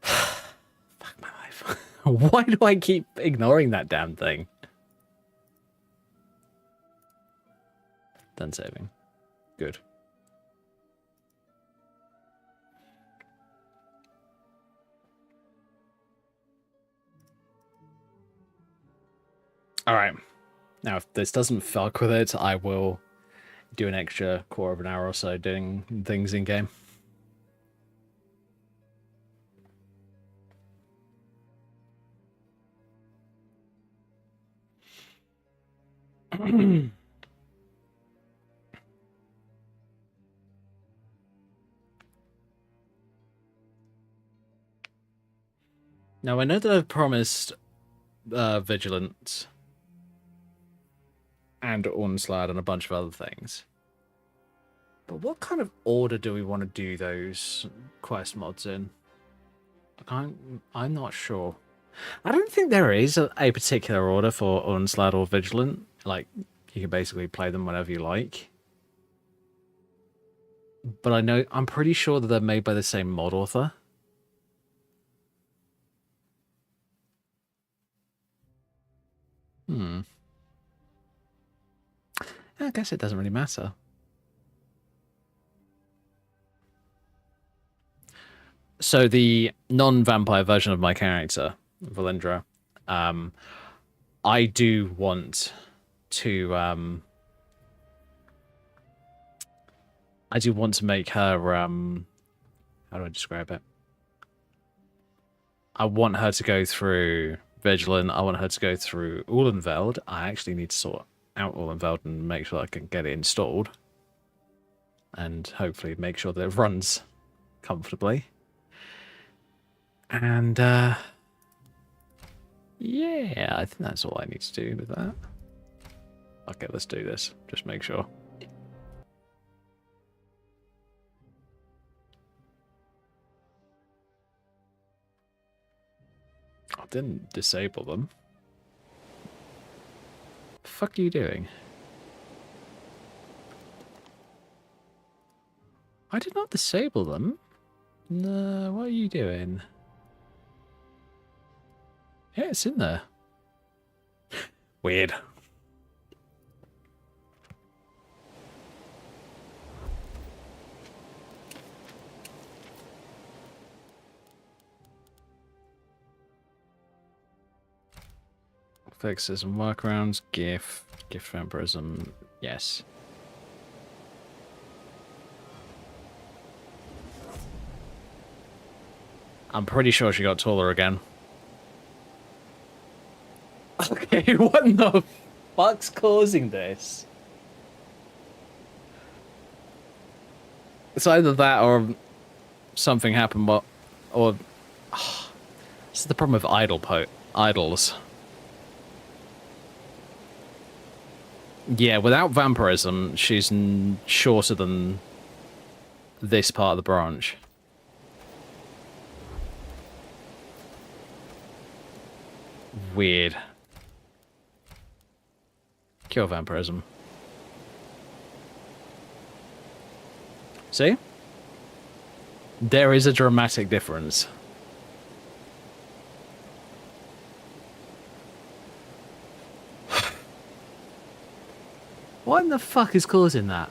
[SPEAKER 1] Fuck my life. Why do I keep ignoring that damn thing? Done saving. Good. Alright. Now, if this doesn't fuck with it, I will do an extra quarter of an hour or so doing things in game. Now, I know that I've promised Vigilance and Unslaad and a bunch of other things. But what kind of order do we want to do those quest mods in? I'm not sure. I don't think there is a particular order for Unslaad or Vigilant. Like, you can basically play them whenever you like. But I'm pretty sure that they're made by the same mod author. I guess it doesn't really matter. So the non-vampire version of my character, Valindra, I do want to make her how do I describe it? I want her to go through Vigilant. I want her to go through Unslaad. I actually need to sort out Unslaad and make sure I can get it installed. And hopefully make sure that it runs comfortably. And, yeah, I think that's all I need to do with that. Okay, let's do this. Just make sure. I didn't disable them. The fuck are you doing? I did not disable them. No, what are you doing? Yeah, it's in there. Weird. Fixes and workarounds, gift vampirism, yes. I'm pretty sure she got taller again. Okay, what in the fuck's causing this? It's either that or something happened, or this is the problem with idols. Yeah, without vampirism, she's shorter than this part of the branch. Weird. Cure vampirism. See? There is a dramatic difference. What in the fuck is causing that?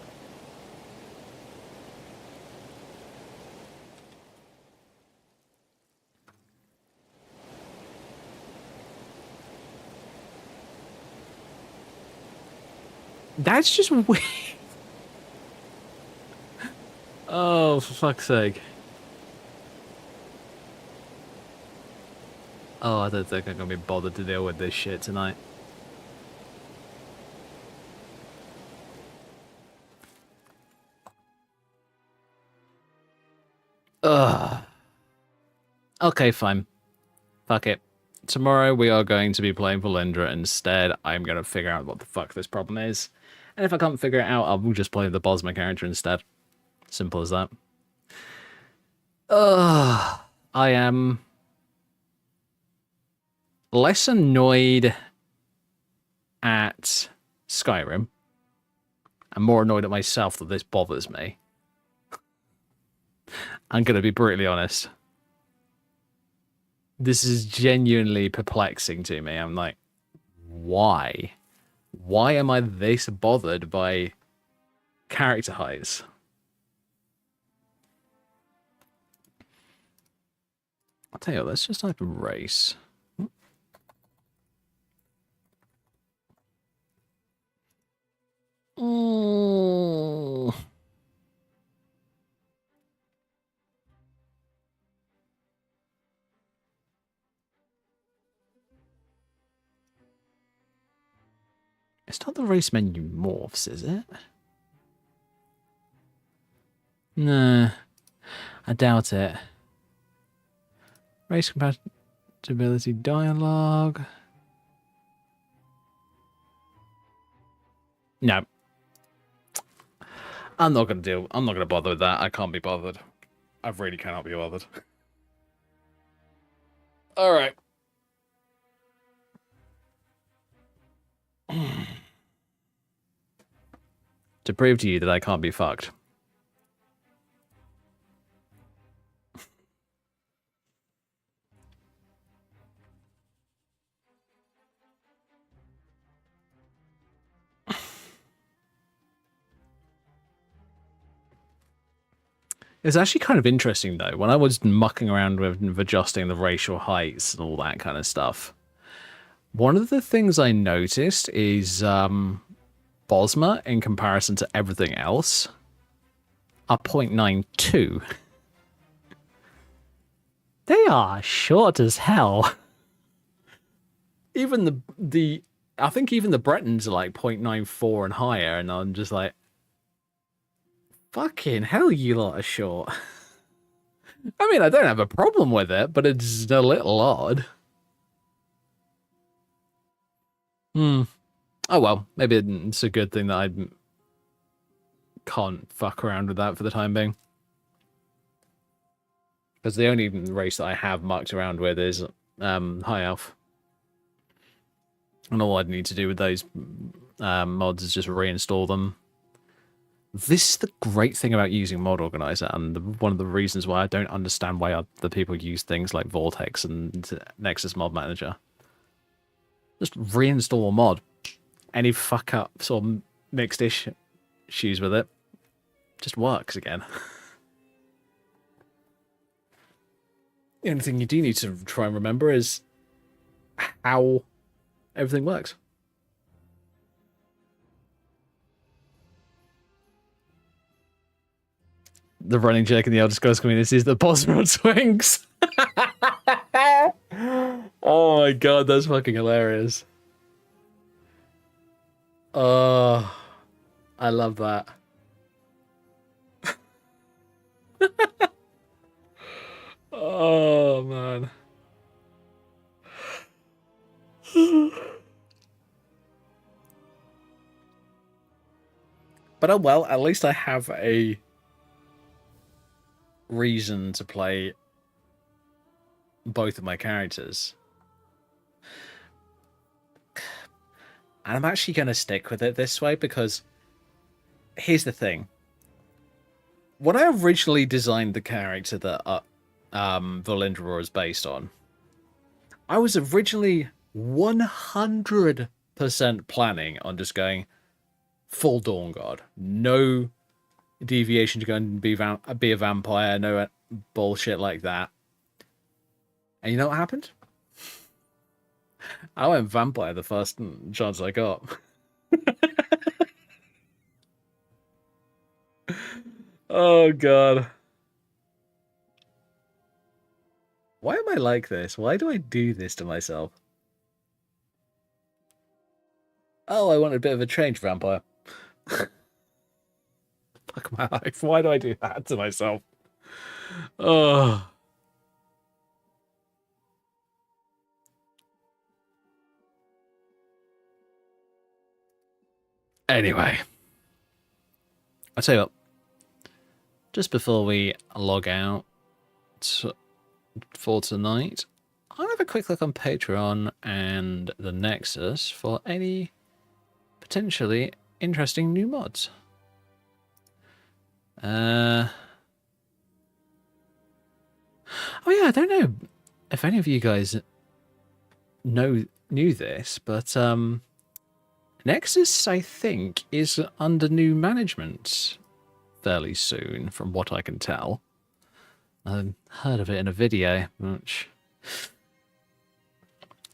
[SPEAKER 1] That's just weird. Oh, for fuck's sake. Oh, I don't think I'm gonna be bothered to deal with this shit tonight. Ugh. Okay, fine. Fuck it. Tomorrow we are going to be playing Valindra instead. I'm going to figure out what the fuck this problem is. And if I can't figure it out, I'll just play the Bosma character instead. Simple as that. Ugh. I am less annoyed at Skyrim. I'm more annoyed at myself that this bothers me. I'm going to be brutally honest. This is genuinely perplexing to me. I'm like, why? Why am I this bothered by character heights? I'll tell you what, let's just type a race. Mm. It's not the race menu morphs, is it? Nah, I doubt it. Race compatibility dialogue. No. I'm not gonna bother with that. I can't be bothered. I really cannot be bothered. Alright. To prove to you that I can't be fucked. It's actually kind of interesting, though. When I was mucking around with adjusting the racial heights and all that kind of stuff, one of the things I noticed is Bosma, in comparison to everything else, are 0.92. They are short as hell. Even I think even the Bretons are like 0.94 and higher, and I'm just like, fucking hell, you lot are short. I mean, I don't have a problem with it, but it's a little odd. Oh well, maybe it's a good thing that I can't fuck around with that for the time being. Because the only race that I have mucked around with is High Elf. And all I'd need to do with those mods is just reinstall them. This is the great thing about using Mod Organizer, and one of the reasons why I don't understand why other people use things like Vortex and Nexus Mod Manager. Just reinstall a mod. Any fuck ups or mixed issues with it just works again. The only thing you do need to try and remember is how everything works. The running joke in the Elder Scrolls community is the boss rod swings. Oh my god, that's fucking hilarious. Oh, I love that. Oh man. But oh well, at least I have a reason to play both of my characters. And I'm actually going to stick with it this way because here's the thing. When I originally designed the character that Volindra is based on, I was originally 100% planning on just going full Dawn Guard. No deviation to go and be a vampire, no bullshit like that. And you know what happened? I went vampire the first chance I got. Oh god. Why am I like this? Why do I do this to myself? Oh, I want a bit of a change, vampire. Fuck my life. Why do I do that to myself? Oh. Anyway. I'll tell you what. Just before we log out for tonight, I'll have a quick look on Patreon and the Nexus for any potentially interesting new mods. Oh yeah, I don't know if any of you guys knew this, but Nexus, I think, is under new management fairly soon, from what I can tell. I heard of it in a video, which...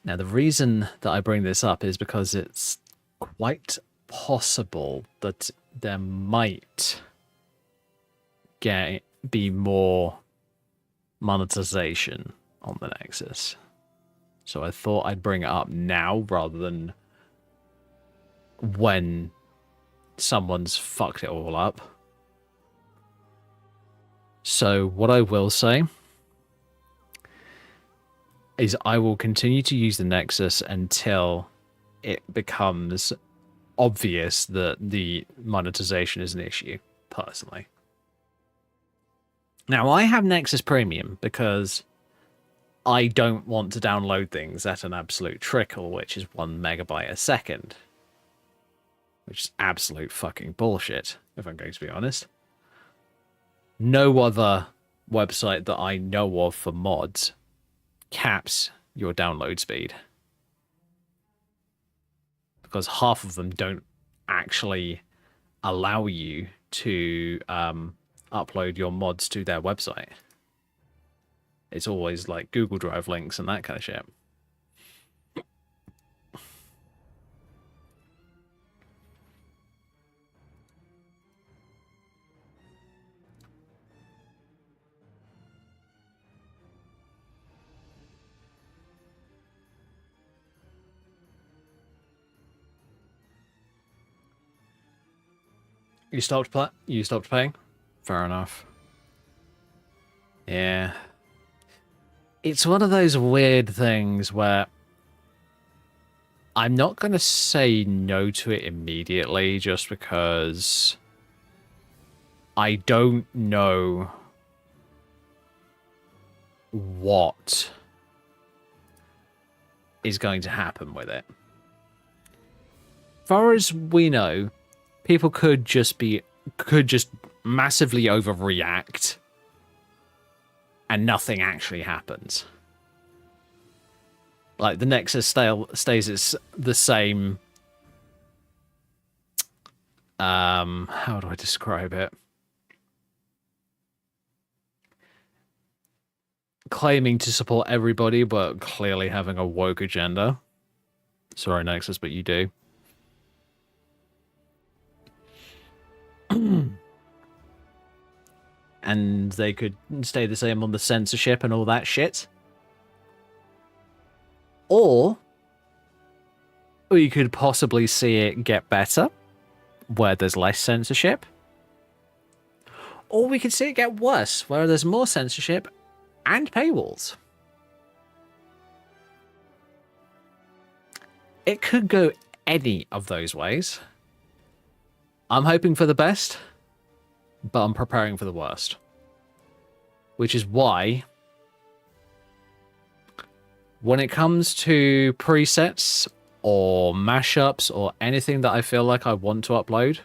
[SPEAKER 1] Now, the reason that I bring this up is because it's quite possible that there might be more monetization on the Nexus. So I thought I'd bring it up now rather than when someone's fucked it all up. So what I will say is I will continue to use the Nexus until it becomes obvious that the monetization is an issue, personally. Now, I have Nexus Premium because I don't want to download things at an absolute trickle, which is 1 megabyte a second. Which is absolute fucking bullshit, if I'm going to be honest. No other website that I know of for mods caps your download speed. Because half of them don't actually allow you to upload your mods to their website. It's always like Google Drive links and that kind of shit. You stopped paying? Fair enough. Yeah. It's one of those weird things where I'm not going to say no to it immediately just because I don't know what is going to happen with it. As far as we know, people could just massively overreact and nothing actually happens. Like, the Nexus stays the same... how do I describe it? Claiming to support everybody, but clearly having a woke agenda. Sorry, Nexus, but you do. And they could stay the same on the censorship and all that shit. Or we could possibly see it get better, where there's less censorship. Or we could see it get worse, where there's more censorship and paywalls. It could go any of those ways. I'm hoping for the best, but I'm preparing for the worst. Which is why, when it comes to presets or mashups or anything that I feel like I want to upload,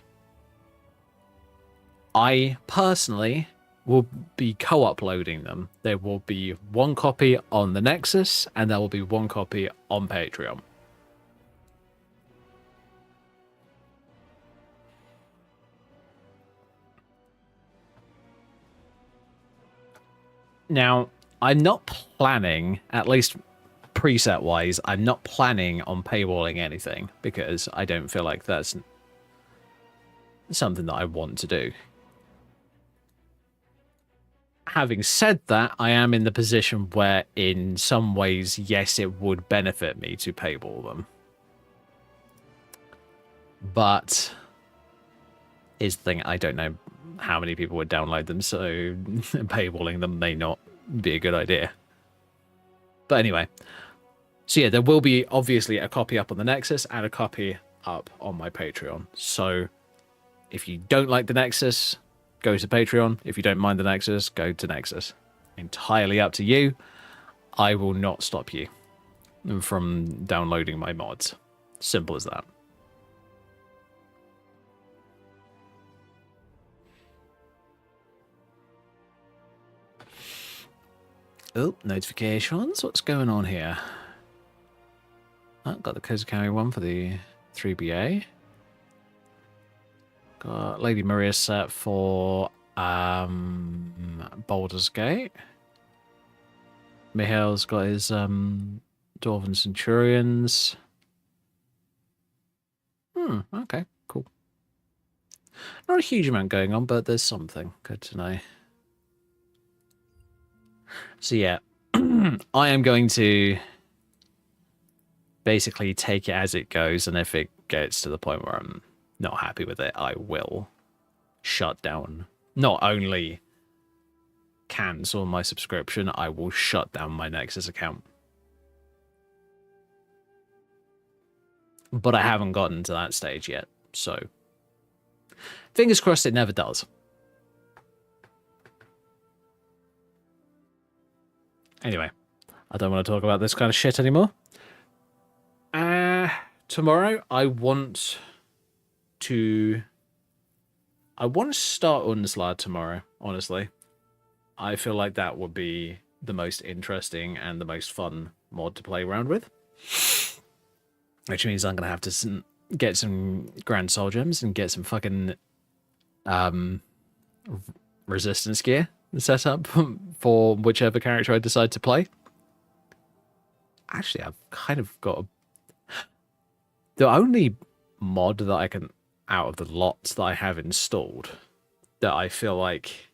[SPEAKER 1] I personally will be co-uploading them. There will be one copy on the Nexus, and there will be one copy on Patreon. Now, I'm not planning, at least preset-wise, I'm not planning on paywalling anything, because I don't feel like that's something that I want to do. Having said that, I am in the position where, in some ways, yes, it would benefit me to paywall them. But is the thing, I don't know how many people would download them, so paywalling them may not be a good idea. But anyway, so yeah, there will be obviously a copy up on the Nexus and a copy up on my Patreon. So if you don't like the Nexus, go to Patreon. If you don't mind the Nexus, go to Nexus. Entirely up to you. I will not stop you from downloading my mods. Simple as that. Oh, notifications. What's going on here? Oh, got the Kozukami one for the 3BA. Got Lady Maria set for Baldur's Gate. Mihail's got his Dwarven Centurions. Okay, cool. Not a huge amount going on, but there's something. Good to know. So yeah, I am going to basically take it as it goes, and if it gets to the point where I'm not happy with it, I will shut down. Not only cancel my subscription, I will shut down my Nexus account. But I haven't gotten to that stage yet, so fingers crossed it never does. Anyway, I don't want to talk about this kind of shit anymore. Tomorrow, I want to start Unslaad tomorrow, honestly. I feel like that would be the most interesting and the most fun mod to play around with. Which means I'm going to have to get some Grand Soul Gems and get some fucking resistance gear set up for whichever character I decide to play. Actually, I've kind of got the only mod that I can, out of the lots that I have installed, that I feel like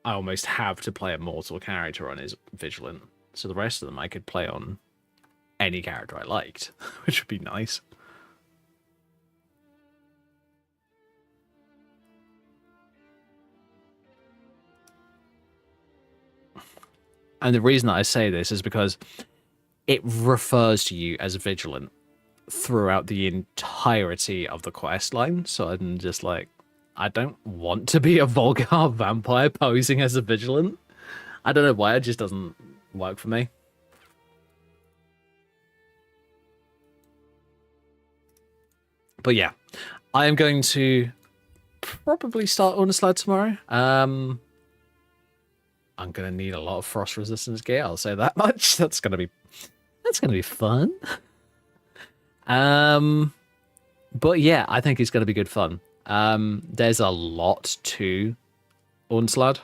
[SPEAKER 1] I almost have to play a mortal character on is Vigilant. So the rest of them I could play on any character I liked, which would be nice. And the reason that I say this is because it refers to you as Vigilant throughout the entirety of the quest line. So I'm just like, I don't want to be a Volgar vampire posing as a Vigilant. I don't know why, it just doesn't work for me. But yeah, I am going to probably start Unslaad tomorrow. I'm gonna need a lot of frost resistance gear, I'll say that much. That's gonna be fun. But yeah, I think it's gonna be good fun. There's a lot to Unslaad,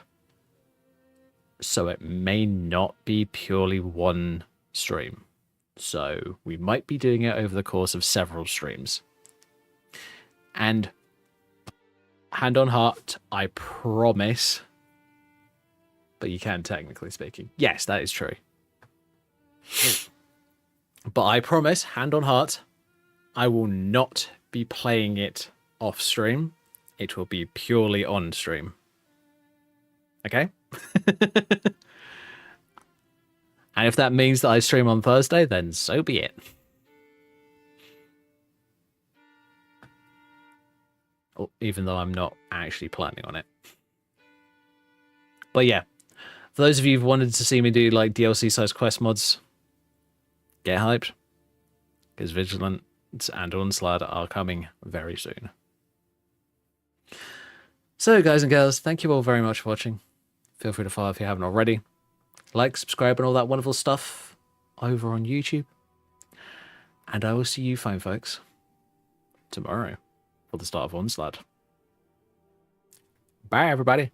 [SPEAKER 1] so it may not be purely one stream. So we might be doing it over the course of several streams. And hand on heart, I promise. But you can, technically speaking. Yes, that is true. But I promise, hand on heart, I will not be playing it off stream. It will be purely on stream. Okay? And if that means that I stream on Thursday, then so be it. Even though I'm not actually planning on it. But yeah. For those of you who've wanted to see me do like DLC-sized quest mods, get hyped. Because Vigilant and Unslaad are coming very soon. So guys and girls, thank you all very much for watching. Feel free to follow if you haven't already. Like, subscribe and all that wonderful stuff over on YouTube. And I will see you fine folks tomorrow for the start of Unslaad. Bye everybody.